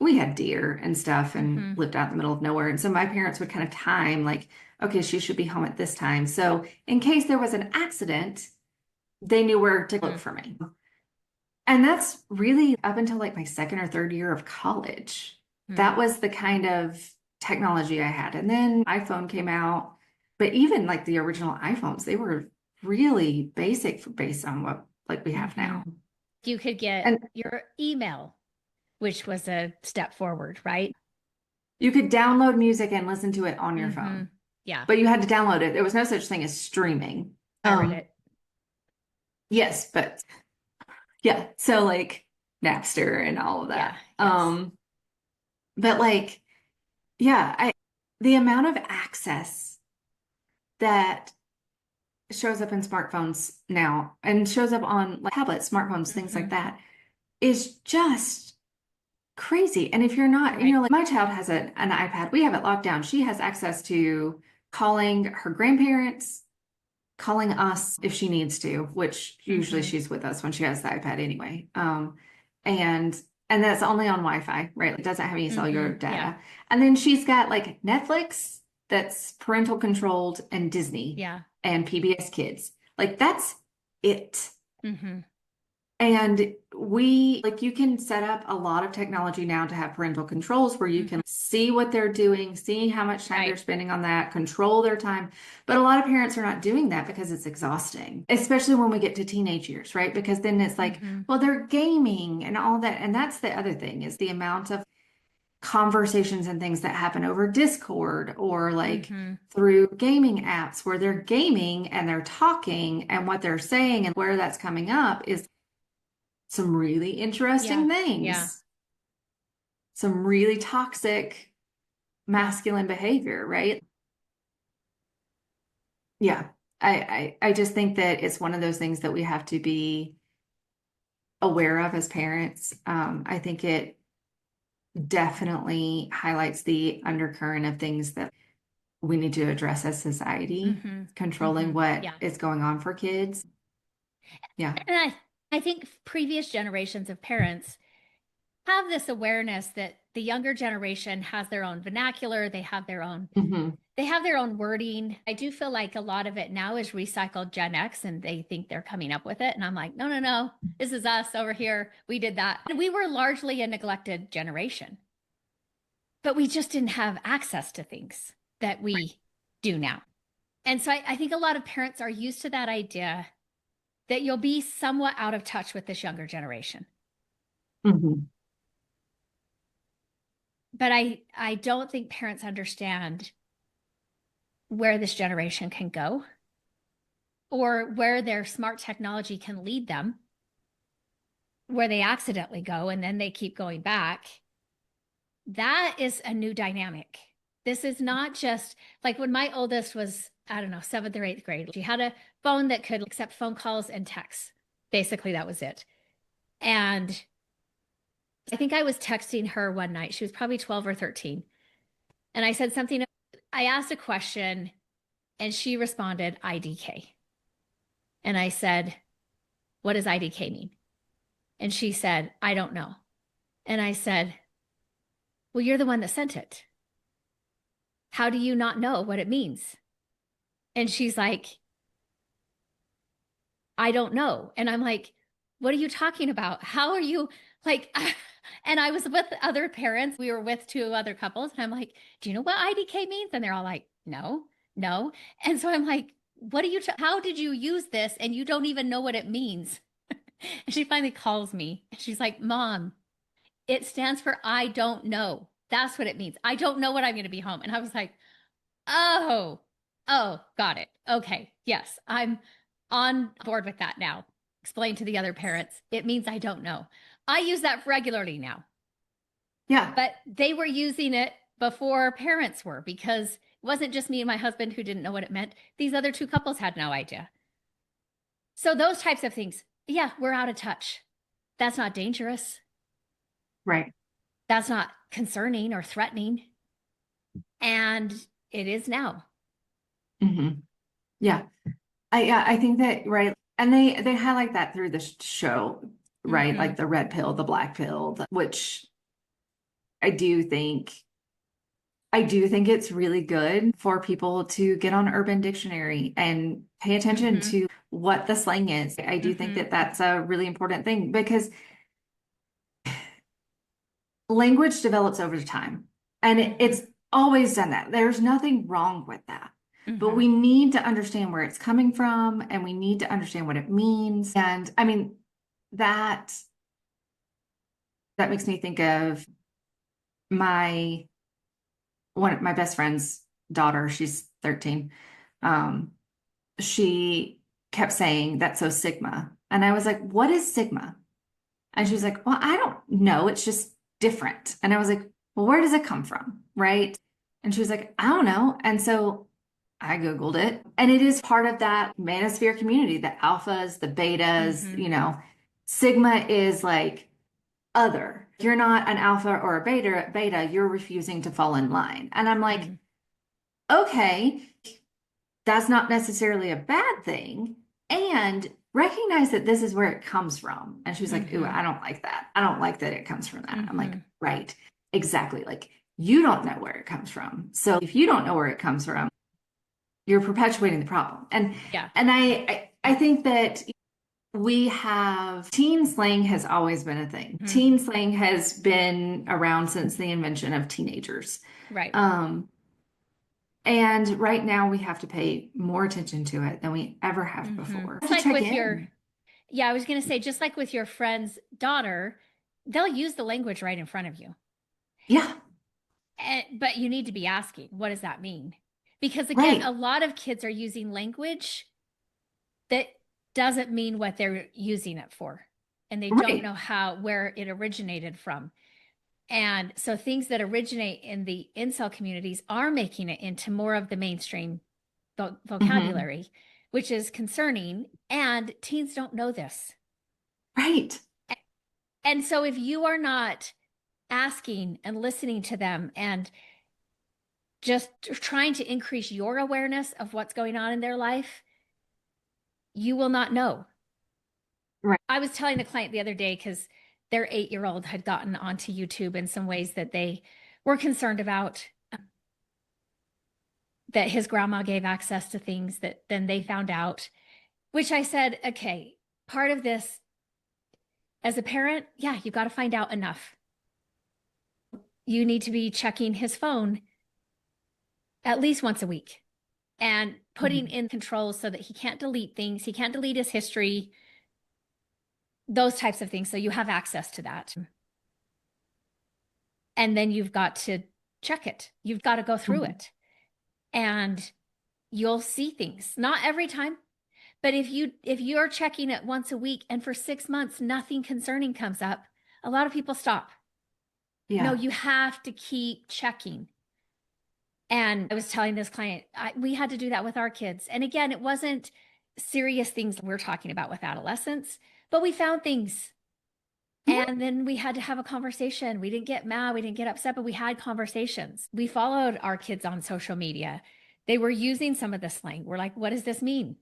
Speaker 2: we had deer and stuff and
Speaker 1: Mm-hmm.
Speaker 2: lived out in the middle of nowhere. And so my parents would kind of time like, okay, she should be home at this time. So in case there was an accident, they knew where to look for me. And that's really up until like my second or third year of college.
Speaker 1: Mm-hmm.
Speaker 2: That was the kind of technology I had. And then iPhone came out, but even like the original iPhones, they were really basic based on what like we have
Speaker 1: Mm-hmm.
Speaker 2: now.
Speaker 1: You could get
Speaker 2: And
Speaker 1: your email, which was a step forward, right?
Speaker 2: you could download music and listen to it on your
Speaker 1: Mm-hmm.
Speaker 2: phone,
Speaker 1: Yeah.
Speaker 2: but you had to download it. There was no such thing as streaming.
Speaker 1: Pirate it.
Speaker 2: Yes, but yeah, so like Napster and all of
Speaker 1: Yeah.
Speaker 2: that.
Speaker 1: Yes.
Speaker 2: But like, yeah, the amount of access that shows up in smartphones now and shows up on like tablets, smartphones, things
Speaker 1: Mm-hmm.
Speaker 2: like that is just crazy. And if you're not,
Speaker 1: Right.
Speaker 2: like my child has an iPad, we have it locked down. She has access to calling her grandparents, calling us if she needs to, which usually
Speaker 1: Mm-hmm.
Speaker 2: she's with us when she has the iPad anyway. And and that's only on Wi-Fi, right? It doesn't have any cellular
Speaker 1: Mm-hmm. Yeah.
Speaker 2: data. And then she's got like Netflix that's parental controlled and Disney
Speaker 1: Yeah.
Speaker 2: and PBS Kids. Like that's it.
Speaker 1: Mm-hmm.
Speaker 2: And we, like, you can set up a lot of technology now to have parental controls where you
Speaker 1: Mm-hmm.
Speaker 2: can see what they're doing, see how much time they're
Speaker 1: Right.
Speaker 2: spending on that, control their time. But a lot of parents are not doing that because it's exhausting, especially when we get to teenage years, right? Because then it's like,
Speaker 1: Mm-hmm.
Speaker 2: well, they're gaming and all that. And that's the other thing is the amount of conversations and things that happen over Discord or like
Speaker 1: Mm-hmm.
Speaker 2: through gaming apps where they're gaming and they're talking and what they're saying and where that's coming up is some really
Speaker 1: Yeah.
Speaker 2: interesting
Speaker 1: Yeah.
Speaker 2: things, some really toxic
Speaker 1: Yeah.
Speaker 2: masculine behavior, right? Yeah. I just think that it's one of those things that we have to be aware of as parents. I think it definitely highlights the undercurrent of things that we need to address as society,
Speaker 1: Mm-hmm. Mm-hmm.
Speaker 2: controlling what
Speaker 1: Yeah.
Speaker 2: is going on for kids. Yeah.
Speaker 1: And I think previous generations of parents have this awareness that the younger generation has their own vernacular,
Speaker 2: Hmm.
Speaker 1: they have their own wording. I do feel like a lot of it now is recycled Gen X and they think they're coming up with it. And I'm like, no, no, no, this is us over here. We did that. And we were largely a neglected generation, but we just didn't have access to things that we do now. And so I think a lot of parents are used to that idea that you'll be somewhat out of touch with this younger generation.
Speaker 2: Hmm.
Speaker 1: But I don't think parents understand where this generation can go or where their smart technology can lead them, where they accidentally go and then they keep going back. That is a new dynamic. This is not just like when my oldest was, I don't know, seventh or eighth grade. She had a phone that could accept phone calls and texts. Basically, that was it. And I think I was texting her one night. She was probably 12 or 13. And I said something, I asked a question and she responded, IDK. And I said, what does IDK mean? And she said, I don't know. And I said, well, you're the one that sent it. How do you not know what it means? And she's like, I don't know. And I'm like, what are you talking about? How are you like? And I was with other parents. We were with two other couples. And I'm like, do you know what IDK means? And they're all like, no, no. And so I'm like, what are you, how did you use this? And you don't even know what it means. And she finally calls me. She's like, Mom, it stands for I don't know. That's what it means. I don't know when I'm going to be home. And I was like, oh, oh, got it. Okay. Yes, I'm on board with that now. Explain to the other parents. It means I don't know. I use that regularly now,
Speaker 2: Yeah.
Speaker 1: but they were using it before parents were because it wasn't just me and my husband who didn't know what it meant. These other two couples had no idea. So those types of things yeah, we're out of touch. That's not dangerous.
Speaker 2: Right.
Speaker 1: That's not concerning or threatening. And it is now.
Speaker 2: Hmm. Yeah. I think that, right. And they highlight that through the show, right?
Speaker 1: Hmm.
Speaker 2: Like the red pill, the black pill, which I do think I do think it's really good for people to get on Urban Dictionary and pay attention
Speaker 1: Hmm.
Speaker 2: to what the slang is. I do think
Speaker 1: Hmm.
Speaker 2: that that's a really important thing because language develops over time and
Speaker 1: Hmm.
Speaker 2: it's always done that. There's nothing wrong with that. But
Speaker 1: Hmm.
Speaker 2: we need to understand where it's coming from and we need to understand what it means. And I mean, that that makes me think of my one of my best friend's daughter. She's 13. Um, she kept saying that's so Sigma. And I was like, what is Sigma? And she's
Speaker 1: Hmm.
Speaker 2: like, well, I don't know. It's just different. And I was like, well, where does it come from? Right. And she was like, I don't know. And so I Googled it. And it is part of that manosphere community, the alphas, the betas,
Speaker 1: Hmm.
Speaker 2: Sigma is like other. You're not an alpha or a beta, you're refusing to fall in line. And I'm like,
Speaker 1: Hmm.
Speaker 2: okay, that's not necessarily a bad thing. And recognize that this is where it comes from. And she was like, ooh,
Speaker 1: Hmm.
Speaker 2: I don't like that. I don't like that it comes from that. I'm like,
Speaker 1: Hmm.
Speaker 2: right, exactly. Like, you don't know where it comes from. So if you don't know where it comes from, you're perpetuating the problem. And
Speaker 1: Yeah.
Speaker 2: I think that we have teen slang has always been a thing.
Speaker 1: Hmm.
Speaker 2: Teen slang has been around since the invention of teenagers.
Speaker 1: Right.
Speaker 2: Um, and right now we have to pay more attention to it than we ever have
Speaker 1: Hmm.
Speaker 2: before.
Speaker 1: Just
Speaker 2: To
Speaker 1: like
Speaker 2: check
Speaker 1: with your,
Speaker 2: in.
Speaker 1: yeah, I was going to say, just like with your friend's daughter, they'll use the language right in front of you.
Speaker 2: Yeah,
Speaker 1: But you need to be asking, what does that mean? Because again, a
Speaker 2: right,
Speaker 1: lot of kids are using language that doesn't mean what they're using it for. And they don't
Speaker 2: right.
Speaker 1: know where it originated from. And so things that originate in the incel communities are making it into more of the mainstream
Speaker 2: Hmm.
Speaker 1: vocabulary, which is concerning. And teens don't know this.
Speaker 2: Right.
Speaker 1: And so if you are not asking and listening to them and just trying to increase your awareness of what's going on in their life, you will not know.
Speaker 2: Right.
Speaker 1: I was telling the client the other day because their 8-year-old had gotten onto YouTube in some ways that they were concerned about, that his grandma gave access to things that then they found out, which I said, okay, part of this as a parent, yeah, you got to find out enough. You need to be checking his phone at least once a week and putting
Speaker 2: Mhm.
Speaker 1: in controls so that he can't delete things, he can't delete his history, those types of things. So you have access to that. And then you've got to check it. You've got to go through
Speaker 2: Mhm.
Speaker 1: it and you'll see things. Not every time, but if you're checking it once a week and for 6 months nothing concerning comes up, a lot of people stop. No,
Speaker 2: Yeah.
Speaker 1: you have to keep checking. And I was telling this client, we had to do that with our kids. And again, it wasn't serious things we're talking about with adolescents, but we found things.
Speaker 2: Mhm.
Speaker 1: And then we had to have a conversation. We didn't get mad, we didn't get upset, but we had conversations. We followed our kids on social media. They were using some of the slang. We're like, what does this mean?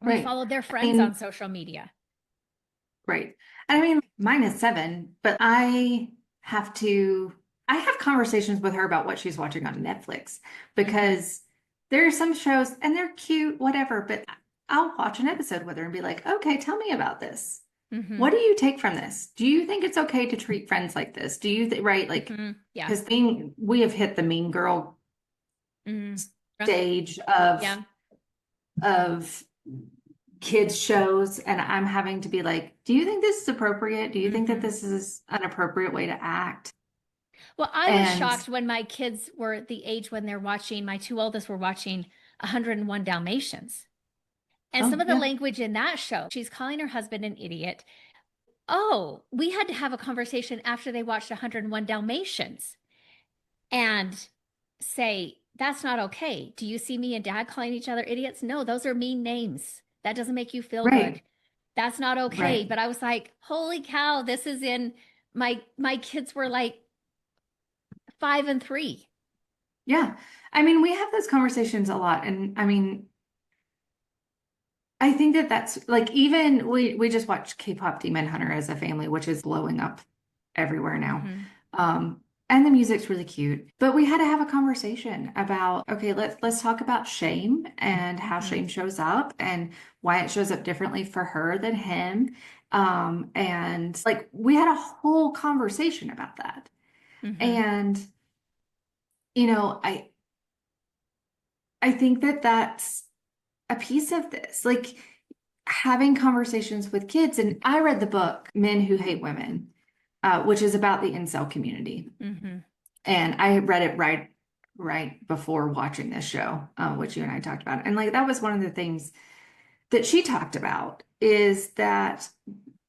Speaker 1: We
Speaker 2: Right.
Speaker 1: followed their
Speaker 2: I
Speaker 1: friends
Speaker 2: mean,
Speaker 1: on social media.
Speaker 2: right. I mean, mine is 7, but I have conversations with her about what she's watching on Netflix
Speaker 1: Hmm.
Speaker 2: because there are some shows and they're cute, whatever, but I'll watch an episode with her and be like, okay, tell me about this.
Speaker 1: Hmm.
Speaker 2: What do you take from this? Do you think it's okay to treat friends like this? Do you think, right? Like,
Speaker 1: Hmm. Yeah.
Speaker 2: because we have hit the mean girl
Speaker 1: Hmm.
Speaker 2: stage of
Speaker 1: Yeah.
Speaker 2: of kids shows and I'm having to be like, do you think this is appropriate? Do you think that
Speaker 1: Hmm.
Speaker 2: this is an appropriate way to act?
Speaker 1: Well, I was
Speaker 2: And
Speaker 1: shocked when my kids were the age when they're watching, my two oldest were watching 101 Dalmatians. And some
Speaker 2: oh
Speaker 1: of the
Speaker 2: yeah,
Speaker 1: language in that show, she's calling her husband an idiot. Oh, we had to have a conversation after they watched 101 Dalmatians and say, that's not okay. Do you see me and dad calling each other idiots? No, those are mean names. That doesn't make you feel good.
Speaker 2: right.
Speaker 1: That's not okay.
Speaker 2: Right.
Speaker 1: But I was like, holy cow, this is in my kids were like 5 and 3.
Speaker 2: Yeah. I mean, we have those conversations a lot. And I mean, I think that that's like even we just watched K-pop Demon Hunter as a family, which is blowing up everywhere now.
Speaker 1: Mm-hmm.
Speaker 2: Um, and the music's really cute. But we had to have a conversation about, okay, let's talk about shame and how
Speaker 1: Mm-hmm.
Speaker 2: shame shows up and why it shows up differently for her than him. And like we had a whole conversation about that.
Speaker 1: Mm-hmm.
Speaker 2: And you know, I think that that's a piece of this. Like having conversations with kids. And I read the book Men Who Hate Women, which is about the incel community.
Speaker 1: Mm-hmm.
Speaker 2: And I read it right before watching this show, which you and I talked about. And like that was one of the things that she talked about is that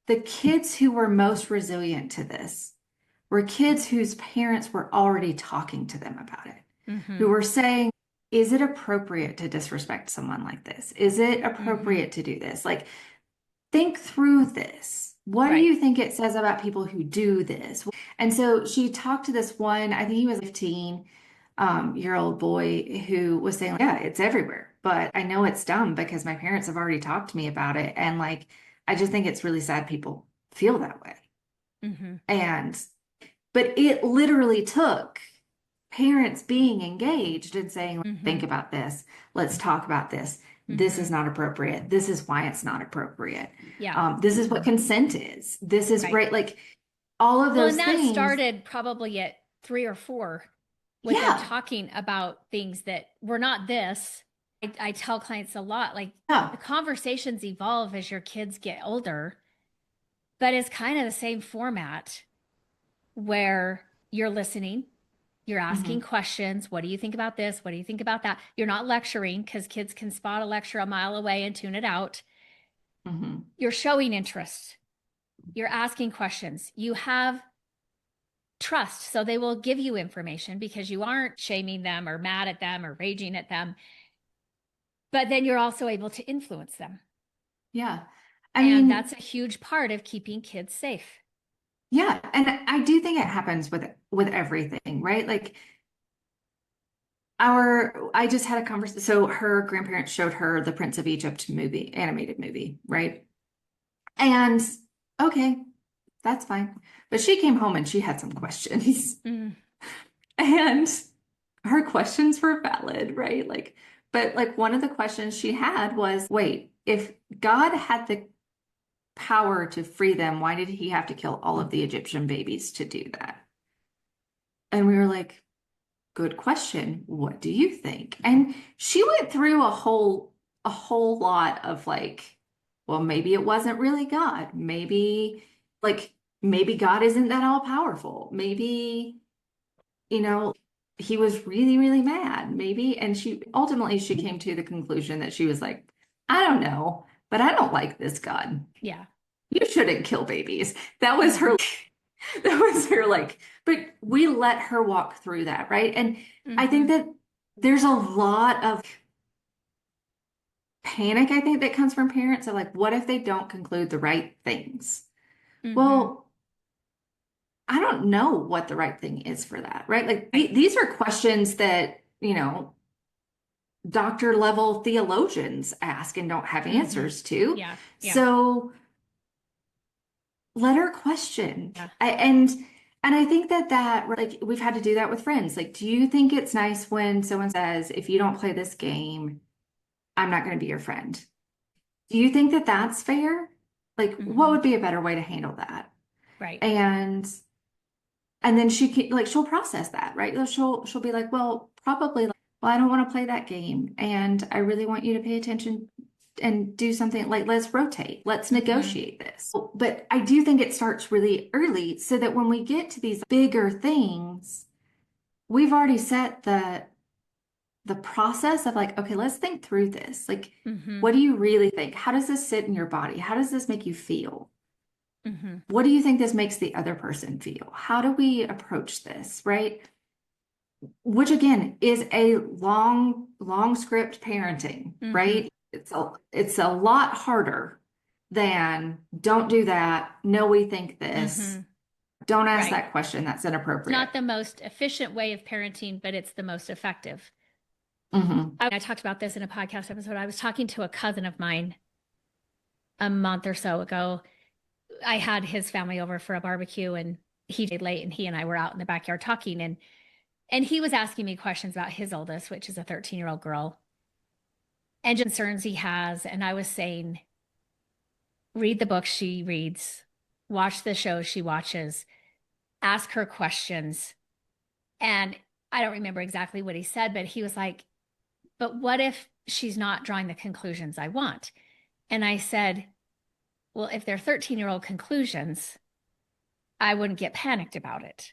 Speaker 2: the kids who were most resilient to this were kids whose parents were already talking to them about it,
Speaker 1: Mm-hmm.
Speaker 2: who were saying, is it appropriate to disrespect someone like this? Is it
Speaker 1: Mm-hmm.
Speaker 2: appropriate to do this? Like, think through this. What do
Speaker 1: Right.
Speaker 2: you think it says about people who do this? And so she talked to this one, I think he was 15 year old boy who was saying, yeah, it's everywhere, but I know it's dumb because my parents have already talked to me about it. And like, I just think it's really sad people feel that way.
Speaker 1: Mm-hmm.
Speaker 2: And, but it literally took parents being engaged and saying,
Speaker 1: Mm-hmm.
Speaker 2: think about this. Let's talk about this. This
Speaker 1: Mm-hmm.
Speaker 2: is not appropriate. This is why it's not appropriate.
Speaker 1: Yeah.
Speaker 2: This is what consent is. This is
Speaker 1: Right.
Speaker 2: right. Like all of
Speaker 1: Well, and
Speaker 2: those
Speaker 1: that
Speaker 2: things.
Speaker 1: started probably at 3 or 4 with them
Speaker 2: Yeah.
Speaker 1: talking about things that were not this. I tell clients a lot, like the
Speaker 2: Yeah.
Speaker 1: conversations evolve as your kids get older, but it's kind of the same format where you're listening, you're asking
Speaker 2: Hmm.
Speaker 1: questions. What do you think about this? What do you think about that? You're not lecturing because kids can spot a lecture a mile away and tune it out.
Speaker 2: Hmm.
Speaker 1: You're showing interest. You're asking questions. You have trust. So they will give you information because you aren't shaming them or mad at them or raging at them. But then you're also able to influence them.
Speaker 2: Yeah. I
Speaker 1: And
Speaker 2: mean,
Speaker 1: that's a huge part of keeping kids safe.
Speaker 2: yeah. And I do think it happens with everything, right? Like I just had a conversation. So her grandparents showed her the Prince of Egypt movie, animated movie, right? And okay, that's fine. But she came home and she had some questions.
Speaker 1: Mm,
Speaker 2: And her questions were valid, right? Like, but like one of the questions she had was, wait, if God had the power to free them, why did he have to kill all of the Egyptian babies to do that? And we were like, good question. What do you think? And she went through a whole lot of like, well, maybe it wasn't really God. Like maybe God isn't that all powerful. Maybe, you know, he was really, really mad. Maybe. And she came to the conclusion that she was like, I don't know, but I don't like this God.
Speaker 1: yeah.
Speaker 2: You shouldn't kill babies. That was
Speaker 1: Yeah.
Speaker 2: her that was her like, but we let her walk through that, right? And I think
Speaker 1: Hmm.
Speaker 2: that there's a lot of panic, I think, that comes from parents of like, what if they don't conclude the right things?
Speaker 1: Hmm.
Speaker 2: Well, I don't know what the right thing is for that, right? Like
Speaker 1: Right.
Speaker 2: these are questions that, doctor level theologians ask and don't have
Speaker 1: Hmm.
Speaker 2: answers to.
Speaker 1: Yeah. Yeah.
Speaker 2: So let her question.
Speaker 1: Yeah.
Speaker 2: And I think that like we've had to do that with friends. Like, do you think it's nice when someone says, if you don't play this game, I'm not going to be your friend? Do you think that that's fair? Like, what
Speaker 1: Hmm.
Speaker 2: would be a better way to handle that?
Speaker 1: Right.
Speaker 2: And then she'll process that, right? She'll be like, well, probably like, well, I don't want to play that game, and I really want you to pay attention and do something like let's rotate, let's
Speaker 1: Hmm.
Speaker 2: negotiate this. But I do think it starts really early so that when we get to these bigger things, we've already set the process of like, okay, let's think through this. Like,
Speaker 1: Hmm.
Speaker 2: what do you really think? How does this sit in your body? How does this make you feel?
Speaker 1: Hmm.
Speaker 2: What do you think this makes the other person feel? How do we approach this, right? Which again is a long script parenting,
Speaker 1: Hmm.
Speaker 2: right? It's a lot harder than don't do that. No, we think this.
Speaker 1: Mm-hmm.
Speaker 2: Don't ask
Speaker 1: Right.
Speaker 2: that question. That's
Speaker 1: It's
Speaker 2: inappropriate.
Speaker 1: not the most efficient way of parenting, but it's the most effective.
Speaker 2: Hmm.
Speaker 1: I talked about this in a podcast episode. I was talking to a cousin of mine a month or so ago. I had his family over for a barbecue and he stayed late and he and I were out in the backyard talking and he was asking me questions about his oldest, which is a 13-year-old girl, and concerns he has. And I was saying, read the books she reads, watch the shows she watches, ask her questions. And I don't remember exactly what he said, but he was like, but what if she's not drawing the conclusions I want? And I said, well, if they're 13-year-old conclusions, I wouldn't get panicked about it.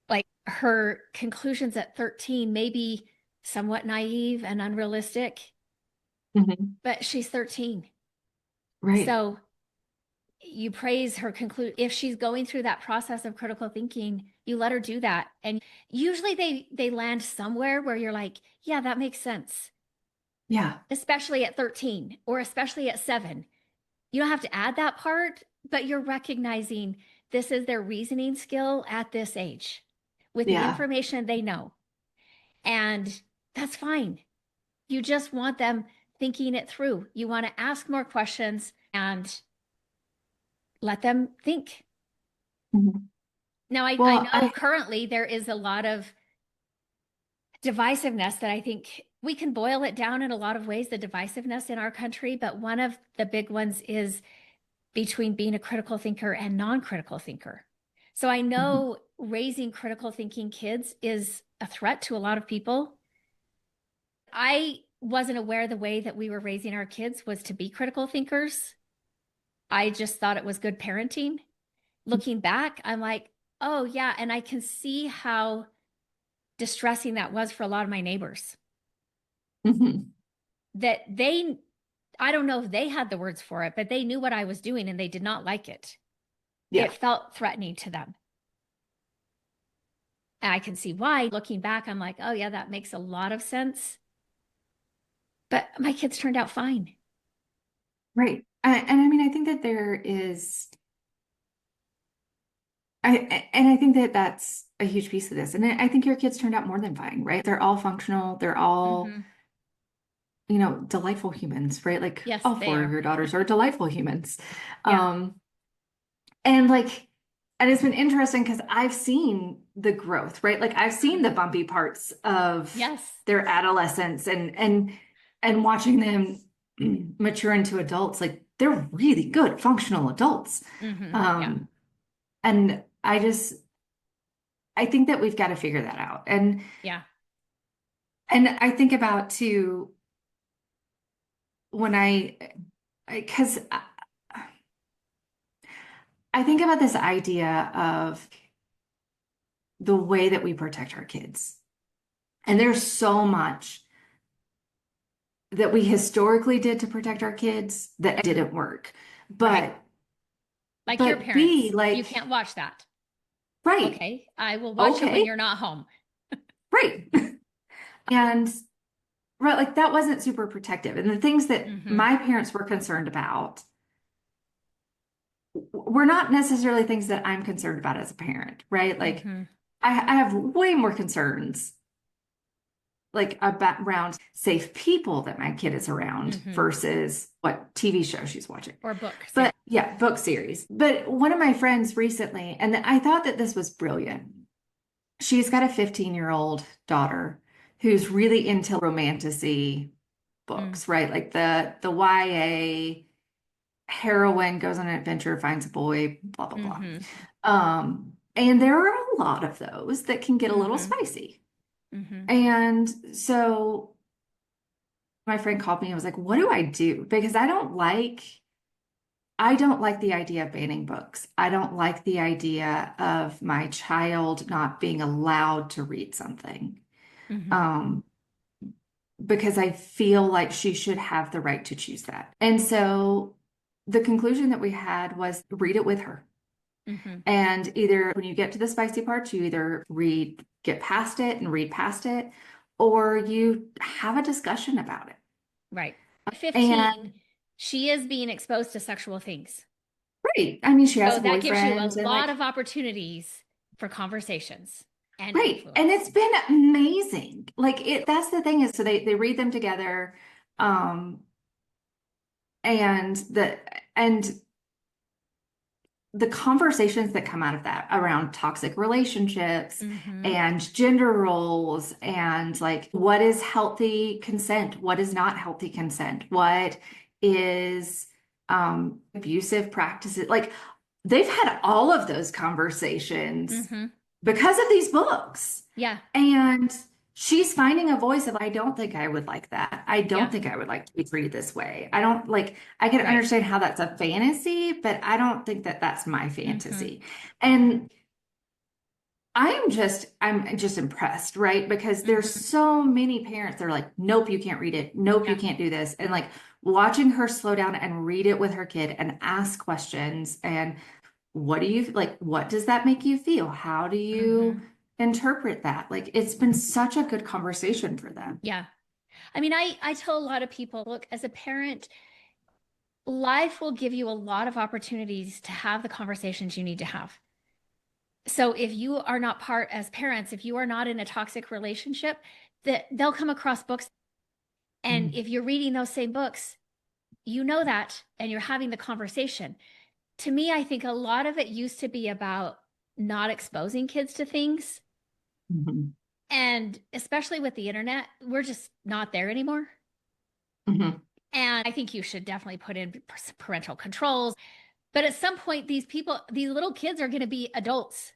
Speaker 1: Like her conclusions at 13 may be somewhat naive and unrealistic,
Speaker 2: Hmm.
Speaker 1: but she's 13.
Speaker 2: Right.
Speaker 1: So you praise her conclude if she's going through that process of critical thinking, you let her do that. And usually they land somewhere where you're like, yeah, that makes sense.
Speaker 2: Yeah.
Speaker 1: Especially at 13 or especially at 7. You don't have to add that part, but you're recognizing this is their reasoning skill at this age with the
Speaker 2: Yeah.
Speaker 1: information they know. And that's fine. You just want them thinking it through. You want to ask more questions and let them think.
Speaker 2: Mhm.
Speaker 1: Now, I
Speaker 2: Well,
Speaker 1: know currently there is a lot of divisiveness that I think we can boil it down in a lot of ways, the divisiveness in our country. But one of the big ones is between being a critical thinker and non-critical thinker. So I
Speaker 2: mhm.
Speaker 1: know raising critical thinking kids is a threat to a lot of people. I wasn't aware the way that we were raising our kids was to be critical thinkers. I just thought it was good parenting. Looking back, I'm like, oh, yeah. And I can see how distressing that was for a lot of my neighbors.
Speaker 2: Mhm.
Speaker 1: That they, I don't know if they had the words for it, but they knew what I was doing and they did not like it. It
Speaker 2: Yeah.
Speaker 1: felt threatening to them. And I can see why. Looking back, I'm like, oh, yeah, that makes a lot of sense. But my kids turned out fine.
Speaker 2: Right. And I mean, I think that there is, and I think that that's a huge piece of this. And I think your kids turned out more than fine, right? They're all functional. They're all,
Speaker 1: Hmm.
Speaker 2: delightful humans, right? Like
Speaker 1: Yes,
Speaker 2: all
Speaker 1: they
Speaker 2: four of
Speaker 1: are.
Speaker 2: your daughters are delightful humans.
Speaker 1: Yeah.
Speaker 2: Um, and like, and it's been interesting because I've seen the growth, right? Like I've seen
Speaker 1: Mhm.
Speaker 2: the bumpy parts of
Speaker 1: Yes.
Speaker 2: their adolescence and watching them mature into adults, like they're really good functional adults.
Speaker 1: Yeah.
Speaker 2: Um, and I think that we've got to figure that out.
Speaker 1: Yeah.
Speaker 2: And I think about too when because I think about this idea of the way that we protect our kids. And there's so much that we historically did to protect our kids that didn't work.
Speaker 1: Right.
Speaker 2: But
Speaker 1: Like your
Speaker 2: but B,
Speaker 1: parents, you
Speaker 2: like,
Speaker 1: can't watch that.
Speaker 2: right,
Speaker 1: Okay. I will watch it when
Speaker 2: okay,
Speaker 1: you're not home.
Speaker 2: right. And right, like that wasn't super protective. And the things that
Speaker 1: Hmm.
Speaker 2: my parents were concerned about were not necessarily things that I'm concerned about as a parent, right? Like
Speaker 1: Hmm.
Speaker 2: I have way more concerns like about around safe people that my kid is around
Speaker 1: Hmm.
Speaker 2: versus what TV show she's watching.
Speaker 1: Or books. Yeah.
Speaker 2: But yeah, book series. But one of my friends recently, and I thought that this was brilliant. She's got a 15-year-old daughter who's really into romantasy
Speaker 1: Mm.
Speaker 2: books, right? Like the YA heroine goes on an adventure, finds a boy, blah, blah, blah.
Speaker 1: Hmm.
Speaker 2: And there are a lot of those that can get a little
Speaker 1: Hmm.
Speaker 2: spicy.
Speaker 1: Hmm.
Speaker 2: And so my friend called me and was like, what do I do? Because I don't like the idea of banning books. I don't like the idea of my child not being allowed to read something.
Speaker 1: Hmm.
Speaker 2: Um, because I feel like she should have the right to choose that. And so the conclusion that we had was read it with her.
Speaker 1: Hmm.
Speaker 2: And either when you get to the spicy parts, you either get past it and read past it, or you have a discussion about it.
Speaker 1: Right.
Speaker 2: And
Speaker 1: 15. she is being exposed to sexual things.
Speaker 2: Right. I mean, she has
Speaker 1: So
Speaker 2: a
Speaker 1: that gives you a
Speaker 2: boyfriend and
Speaker 1: lot
Speaker 2: like,
Speaker 1: of opportunities for conversations and
Speaker 2: right. And it's
Speaker 1: influence.
Speaker 2: been amazing. Like that's the thing is, so they read them together. Um, and and the conversations that come out of that around toxic relationships
Speaker 1: Mm-hmm.
Speaker 2: and gender roles and like what is healthy consent, what is not healthy consent, what is abusive practices. Like they've had all of those conversations
Speaker 1: Mm-hmm.
Speaker 2: because of these books.
Speaker 1: Yeah.
Speaker 2: And she's finding a voice of, I don't think I would like that. I don't
Speaker 1: Yeah.
Speaker 2: think I would like to be treated this way. I don't like, I can
Speaker 1: Right.
Speaker 2: understand how that's a fantasy, but I don't think that that's my
Speaker 1: Mm-hmm.
Speaker 2: fantasy. And I'm just impressed, right? Because there's
Speaker 1: Mm-hmm.
Speaker 2: so many parents that are like, nope, you can't read it. Nope, you
Speaker 1: Yeah.
Speaker 2: can't do this. And like watching her slow down and read it with her kid and ask questions and what do you like? What does that make you feel? How do
Speaker 1: Mm-hmm.
Speaker 2: you interpret that? Like, it's been such a good conversation for them.
Speaker 1: Yeah. I mean, I tell a lot of people, look, as a parent, life will give you a lot of opportunities to have the conversations you need to have. So if you are not part as parents, if you are not in a toxic relationship, that they'll come across books. And
Speaker 2: Mhm.
Speaker 1: if you're reading those same books, you know that and you're having the conversation. To me, I think a lot of it used to be about not exposing kids to things.
Speaker 2: Mhm.
Speaker 1: And especially with the internet, we're just not there anymore.
Speaker 2: Mhm.
Speaker 1: And I think you should definitely put in parental controls. But at some point, these people, these little kids are going to be adults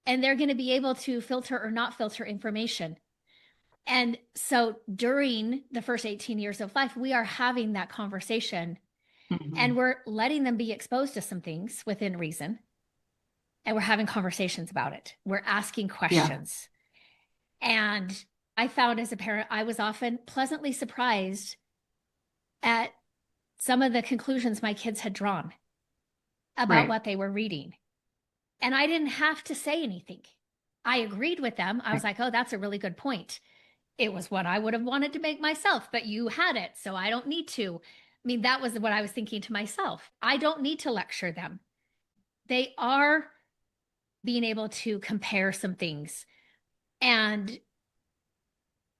Speaker 1: and they're going to be able to filter or not filter information. And so during the first 18 years of life, we are having that conversation and
Speaker 2: Mhm.
Speaker 1: we're letting them be exposed to some things within reason. And we're having conversations about it. We're asking
Speaker 2: Yeah.
Speaker 1: questions. And I found as a parent, I was often pleasantly surprised at some of the conclusions my kids had drawn about
Speaker 2: Right.
Speaker 1: what they were reading. And I didn't have to say anything. I agreed with them. I was
Speaker 2: Right.
Speaker 1: like, oh, that's a really good point. It was what I would have wanted to make myself, but you had it, so I don't need to. I mean, that was what I was thinking to myself. I don't need to lecture them. They are being able to compare some things. And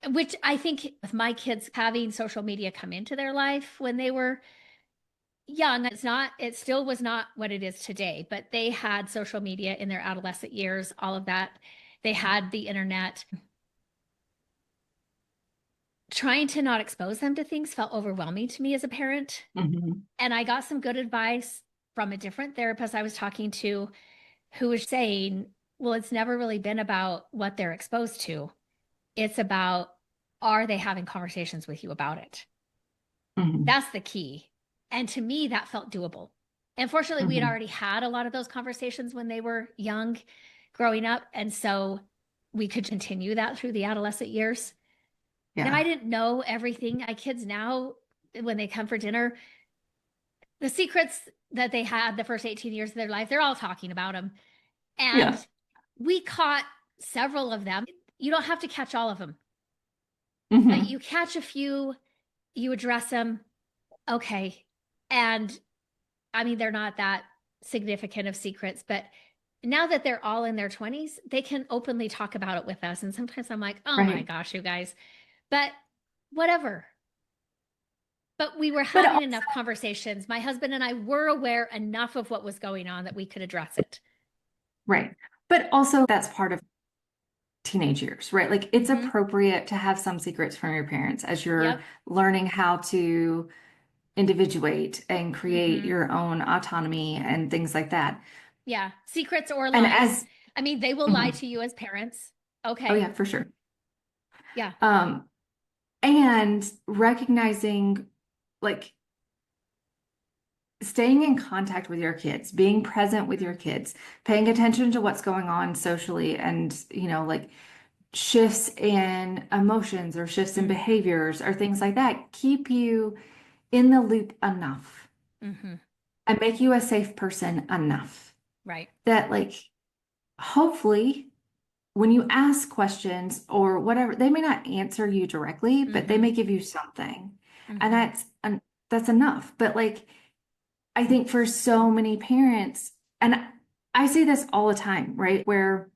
Speaker 1: which I think with my kids having social media come into their life when they were young, it still was not what it is today, but they had social media in their adolescent years, all of that. They had the internet. Trying to not expose them to things felt overwhelming to me as a parent.
Speaker 2: Mhm.
Speaker 1: And I got some good advice from a different therapist I was talking to who was saying, well, it's never really been about what they're exposed to. It's about, are they having conversations with you about it?
Speaker 2: Mhm.
Speaker 1: That's the key. And to me, that felt doable. And fortunately, we had
Speaker 2: Mhm.
Speaker 1: already had a lot of those conversations when they were young, growing up. And so we could continue that through the adolescent years. Now, I
Speaker 2: Yeah.
Speaker 1: didn't know everything. My kids now, when they come for dinner, the secrets that they had the first 18 years of their life, they're all talking about them. And
Speaker 2: Yeah.
Speaker 1: we caught several of them. You don't have to catch all of them, but
Speaker 2: Mhm.
Speaker 1: you catch a few, you address them. Okay. And I mean, they're not that significant of secrets, but now that they're all in their 20s, they can openly talk about it with us. And sometimes I'm like, oh my
Speaker 2: Right.
Speaker 1: gosh, you guys, but whatever. But we were
Speaker 2: But
Speaker 1: having
Speaker 2: also,
Speaker 1: enough conversations. My husband and I were aware enough of what was going on that we could address it.
Speaker 2: right. But also that's part of teenage years, right? Like it's
Speaker 1: Mm-hmm.
Speaker 2: appropriate to have some secrets from your parents as you're
Speaker 1: Yep.
Speaker 2: learning how to individuate and create
Speaker 1: Mm-hmm.
Speaker 2: your own autonomy and things like that.
Speaker 1: Yeah. Secrets or
Speaker 2: And
Speaker 1: lies.
Speaker 2: as,
Speaker 1: I mean, they will lie
Speaker 2: mhm.
Speaker 1: to you as parents.
Speaker 2: Oh
Speaker 1: Okay.
Speaker 2: yeah, for sure.
Speaker 1: Yeah.
Speaker 2: Um, and recognizing like staying in contact with your kids, being present with
Speaker 1: Mm-hmm.
Speaker 2: your kids, paying attention to what's going on socially and, like shifts in emotions or shifts in
Speaker 1: Mm-hmm.
Speaker 2: behaviors or things like that keep you in the loop enough
Speaker 1: Mm-hmm.
Speaker 2: and make you a safe person enough
Speaker 1: Right.
Speaker 2: that like hopefully when you ask questions or whatever, they may not answer you directly, but they
Speaker 1: Mm-hmm.
Speaker 2: may give you something. And
Speaker 1: Mm-hmm.
Speaker 2: that's that's enough. But like, I think for so many parents, and I say this all the time, right? Where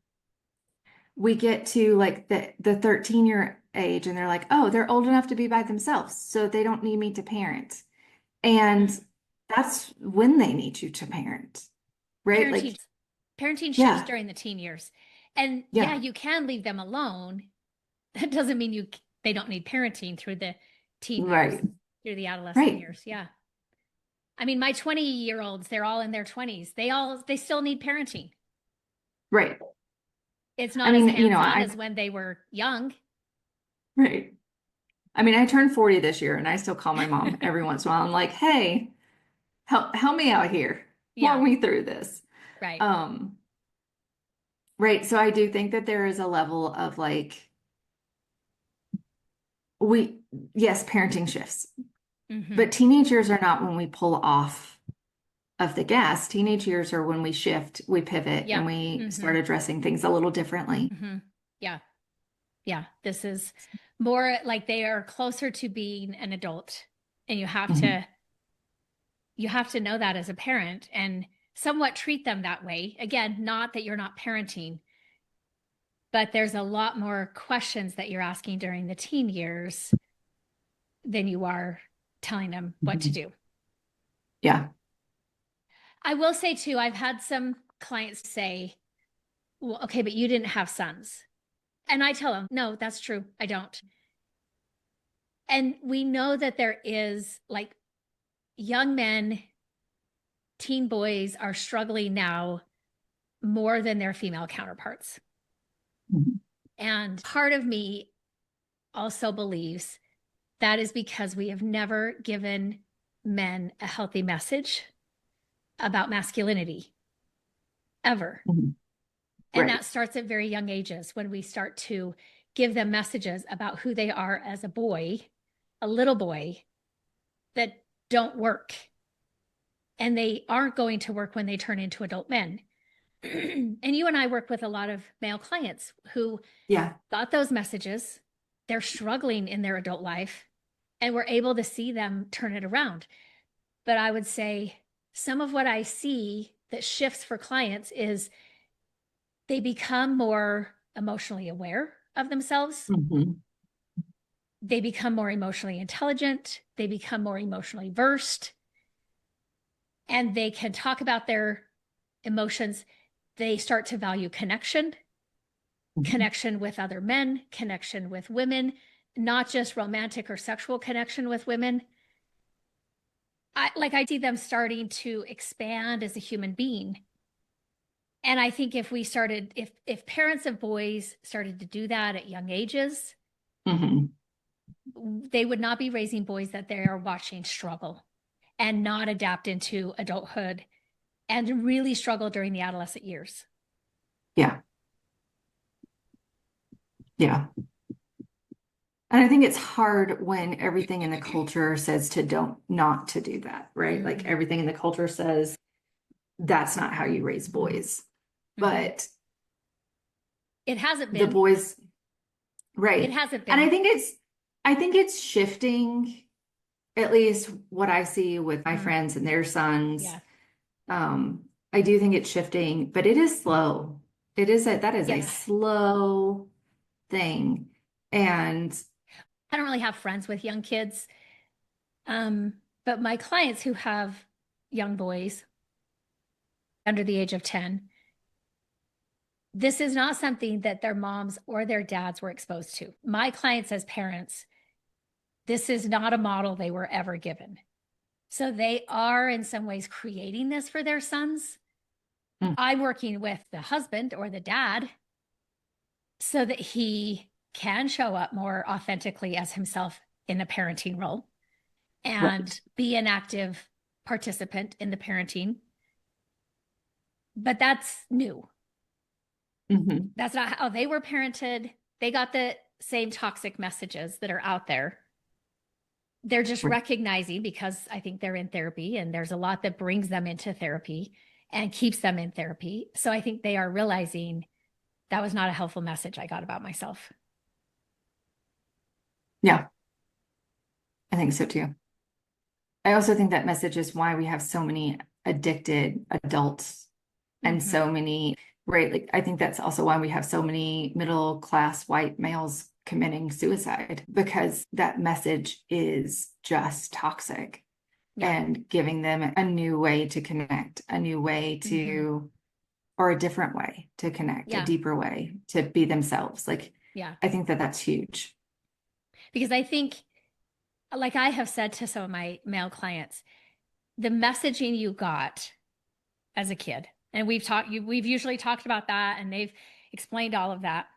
Speaker 2: we get to like the 13-year age and they're like, oh, they're old enough to be by themselves, so they don't need me to parent. And
Speaker 1: Mm.
Speaker 2: that's when they need you to parent, right?
Speaker 1: Parenting,
Speaker 2: Like,
Speaker 1: parenting shifts
Speaker 2: yeah,
Speaker 1: during the teen years. And yeah,
Speaker 2: yeah,
Speaker 1: you can leave them alone. That doesn't mean they don't need parenting through the teen years,
Speaker 2: right,
Speaker 1: through the adolescent
Speaker 2: right,
Speaker 1: years. Yeah. I mean, my 20-year-olds, they're all in their 20s. They still need parenting.
Speaker 2: right.
Speaker 1: It's
Speaker 2: I
Speaker 1: not as
Speaker 2: mean,
Speaker 1: hands-on as when they were young.
Speaker 2: right. I mean, I turned 40 this year and I still call my mom every once in a while. I'm like, hey, help me out here. Walk
Speaker 1: Yeah,
Speaker 2: me through this.
Speaker 1: right.
Speaker 2: Um, right. So I do think that there is a level of like, we, yes, parenting shifts,
Speaker 1: Hmm.
Speaker 2: but teenage years are not when we pull off of the gas. Teenage years are when we shift, we pivot, and
Speaker 1: Yep.
Speaker 2: we
Speaker 1: Hmm.
Speaker 2: start addressing things a little differently.
Speaker 1: Hmm. Yeah. Yeah. This is more like they are closer to being an adult. And
Speaker 2: Mhm.
Speaker 1: you have to know that as a parent and somewhat treat them that way. Again, not that you're not parenting, but there's a lot more questions that you're asking during the teen years than you are telling them what to
Speaker 2: Mhm.
Speaker 1: do.
Speaker 2: Yeah.
Speaker 1: I will say too, I've had some clients say, well, okay, but you didn't have sons. And I tell them, no, that's true. I don't. And we know that there is like young men, teen boys are struggling now more than their female counterparts.
Speaker 2: Mhm.
Speaker 1: And part of me also believes that is because we have never given men a healthy message about masculinity ever.
Speaker 2: Mhm.
Speaker 1: And
Speaker 2: Right.
Speaker 1: that starts at very young ages when we start to give them messages about who they are as a boy, a little boy, that don't work. And they aren't going to work when they turn into adult men. And you and I work with a lot of male clients who
Speaker 2: Yeah.
Speaker 1: got those messages. They're struggling in their adult life, and we're able to see them turn it around. But I would say some of what I see that shifts for clients is they become more emotionally aware of themselves.
Speaker 2: Mhm.
Speaker 1: They become more emotionally intelligent. They become more emotionally versed, and they can talk about their emotions. They start to value connection,
Speaker 2: Mhm.
Speaker 1: connection with other men, connection with women, not just romantic or sexual connection with women. I see them starting to expand as a human being. And I think if parents of boys started to do that at young ages,
Speaker 2: Mhm.
Speaker 1: they would not be raising boys that they are watching struggle and not adapt into adulthood and really struggle during the adolescent years.
Speaker 2: Yeah. Yeah. And I think it's hard when everything in the culture says to don't not to do that, right? Like
Speaker 1: Mm-hmm.
Speaker 2: everything in the culture says that's not how you raise boys.
Speaker 1: Mm-hmm.
Speaker 2: But
Speaker 1: It hasn't
Speaker 2: the
Speaker 1: been.
Speaker 2: boys,
Speaker 1: It
Speaker 2: right.
Speaker 1: hasn't
Speaker 2: And
Speaker 1: been.
Speaker 2: I think it's shifting, at least what I see with my
Speaker 1: Mm,
Speaker 2: friends and their sons.
Speaker 1: yeah.
Speaker 2: I do think it's shifting, but it is slow. That is a
Speaker 1: Yeah.
Speaker 2: slow thing. And
Speaker 1: I don't really have friends with young kids. But my clients who have young boys under the age of 10, this is not something that their moms or their dads were exposed to. My clients, as parents, this is not a model they were ever given. So they are, in some ways, creating this for their sons.
Speaker 2: mm,
Speaker 1: I'm working with the husband or the dad so that he can show up more authentically as himself in the parenting role
Speaker 2: right.
Speaker 1: and be an active participant in the parenting. But that's new.
Speaker 2: Mhm.
Speaker 1: That's not how they were parented. They got the same toxic messages that are out there. They're just
Speaker 2: Right.
Speaker 1: recognizing because I think they're in therapy and there's a lot that brings them into therapy and keeps them in therapy. So I think they are realizing that was not a helpful message I got about myself.
Speaker 2: Yeah, I think so too. I also think that message is why we have so many addicted adults and
Speaker 1: Mm-hmm.
Speaker 2: so many, right? Like, I think that's also why we have so many middle class white males committing suicide because that message is just toxic
Speaker 1: Yeah.
Speaker 2: and giving them a new way to connect, a new way
Speaker 1: Mm-hmm.
Speaker 2: to, or a different way to connect, a
Speaker 1: Yeah.
Speaker 2: deeper way to be themselves. Like,
Speaker 1: Yeah.
Speaker 2: I think that that's huge.
Speaker 1: Because I think, like I have said to some of my male clients, the messaging you got as a kid, and we've usually talked about that, and they've explained all of that.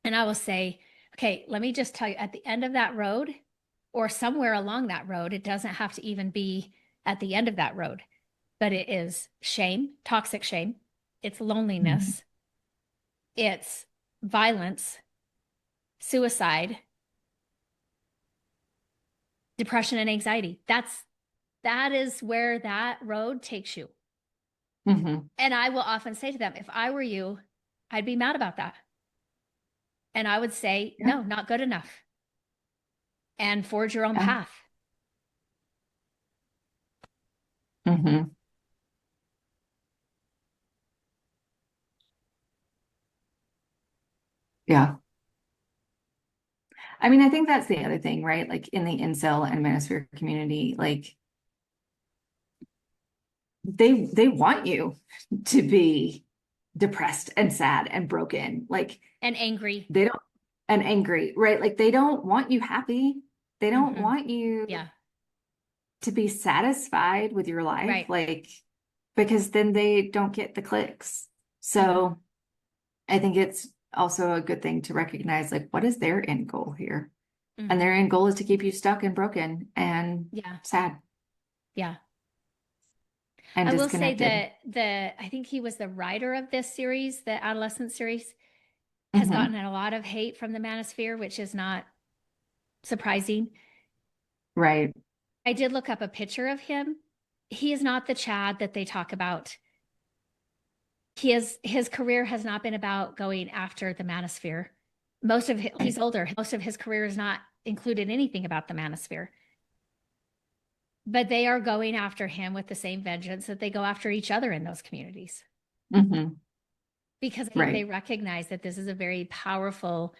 Speaker 1: And I will say, okay, let me just tell you, at the end of that road, or somewhere along that road, it doesn't have to even be at the end of that road, but it is shame, toxic shame, it's
Speaker 2: Mhm.
Speaker 1: loneliness, it's violence, suicide, depression, and anxiety. That is where that road takes you.
Speaker 2: Mhm.
Speaker 1: And I will often say to them, if I were you, I'd be mad about that. And I would say,
Speaker 2: Yeah.
Speaker 1: no, not good enough, and forge your own
Speaker 2: Yeah.
Speaker 1: path.
Speaker 2: Mhm. Yeah. I mean, I think that's the other thing, right? Like in the incel and manosphere community, like they want you to be depressed and sad and broken. Like
Speaker 1: And angry.
Speaker 2: they don't and angry, right? Like they don't want you happy. They don't
Speaker 1: Hmm.
Speaker 2: want you
Speaker 1: Yeah,
Speaker 2: to be satisfied with your life,
Speaker 1: right.
Speaker 2: like because then they don't get the clicks.
Speaker 1: Hmm.
Speaker 2: So I think it's also a good thing to recognize like what is their end goal here? And their
Speaker 1: Hmm.
Speaker 2: end goal is to keep you stuck and broken and
Speaker 1: Yeah,
Speaker 2: sad
Speaker 1: yeah.
Speaker 2: and
Speaker 1: I will say
Speaker 2: disconnected.
Speaker 1: that I think he was the writer of this series, the Adolescent series, has gotten
Speaker 2: Hmm.
Speaker 1: a lot of hate from the manosphere, which is not surprising.
Speaker 2: Right.
Speaker 1: I did look up a picture of him. He is not the Chad that they talk about. His career has not been about going after the manosphere. He's
Speaker 2: Right.
Speaker 1: older. Most of his career has not included anything about the manosphere. But they are going after him with the same vengeance that they go after each other in those communities.
Speaker 2: Hmm.
Speaker 1: Because I think they
Speaker 2: Right.
Speaker 1: recognize that this is a very powerful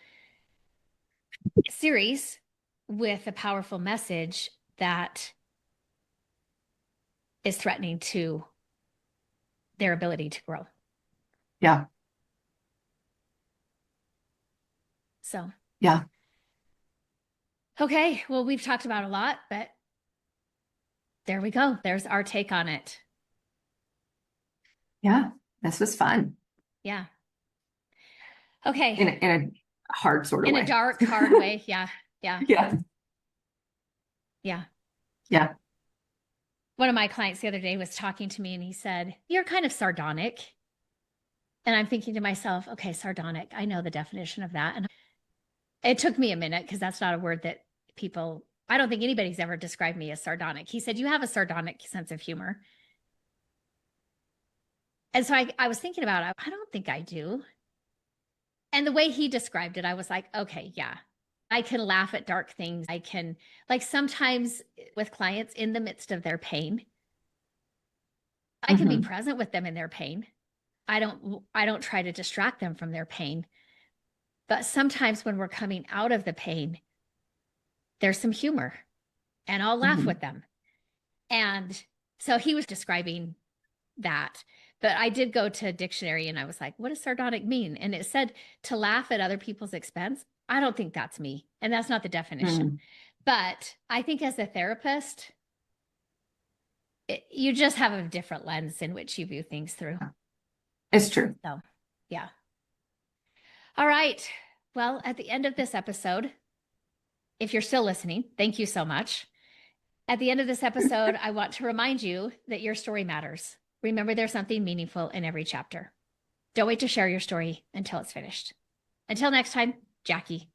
Speaker 1: series with a powerful message that is threatening to their ability to grow.
Speaker 2: Yeah.
Speaker 1: So,
Speaker 2: Yeah.
Speaker 1: okay, well, we've talked about a lot, but there we go. There's our take on it.
Speaker 2: Yeah. This was fun
Speaker 1: Yeah. Okay.
Speaker 2: in a hard sort of
Speaker 1: In a
Speaker 2: way.
Speaker 1: dark, hard way. Yeah. Yeah.
Speaker 2: Yeah.
Speaker 1: Yeah.
Speaker 2: Yeah.
Speaker 1: One of my clients the other day was talking to me and he said, "You're kind of sardonic." And I'm thinking to myself, okay, sardonic. I know the definition of that. And it took me a minute because that's not a word that I don't think anybody's ever described me as sardonic. He said, "You have a sardonic sense of humor." And so I was thinking about it. I don't think I do. And the way he described it, I was like, okay, yeah, I can laugh at dark things. I can, like, sometimes with clients in the midst of their pain, I can be
Speaker 2: Hmm.
Speaker 1: present with them in their pain. I don't try to distract them from their pain. But sometimes when we're coming out of the pain, there's some humor and I'll laugh
Speaker 2: Hmm.
Speaker 1: with them. And so he was describing that. But I did go to a dictionary and I was like, what does sardonic mean? And it said to laugh at other people's expense. I don't think that's me. And that's not the definition.
Speaker 2: Hmm.
Speaker 1: But I think as a therapist, you just have a different lens in which you view things through.
Speaker 2: It's true.
Speaker 1: So, yeah. All right. Well, at the end of this episode, if you're still listening, thank you so much. At the end of this episode, I want to remind you that your story matters. Remember, there's something meaningful in every chapter. Don't wait to share your story until it's finished. Until next time, Jackie.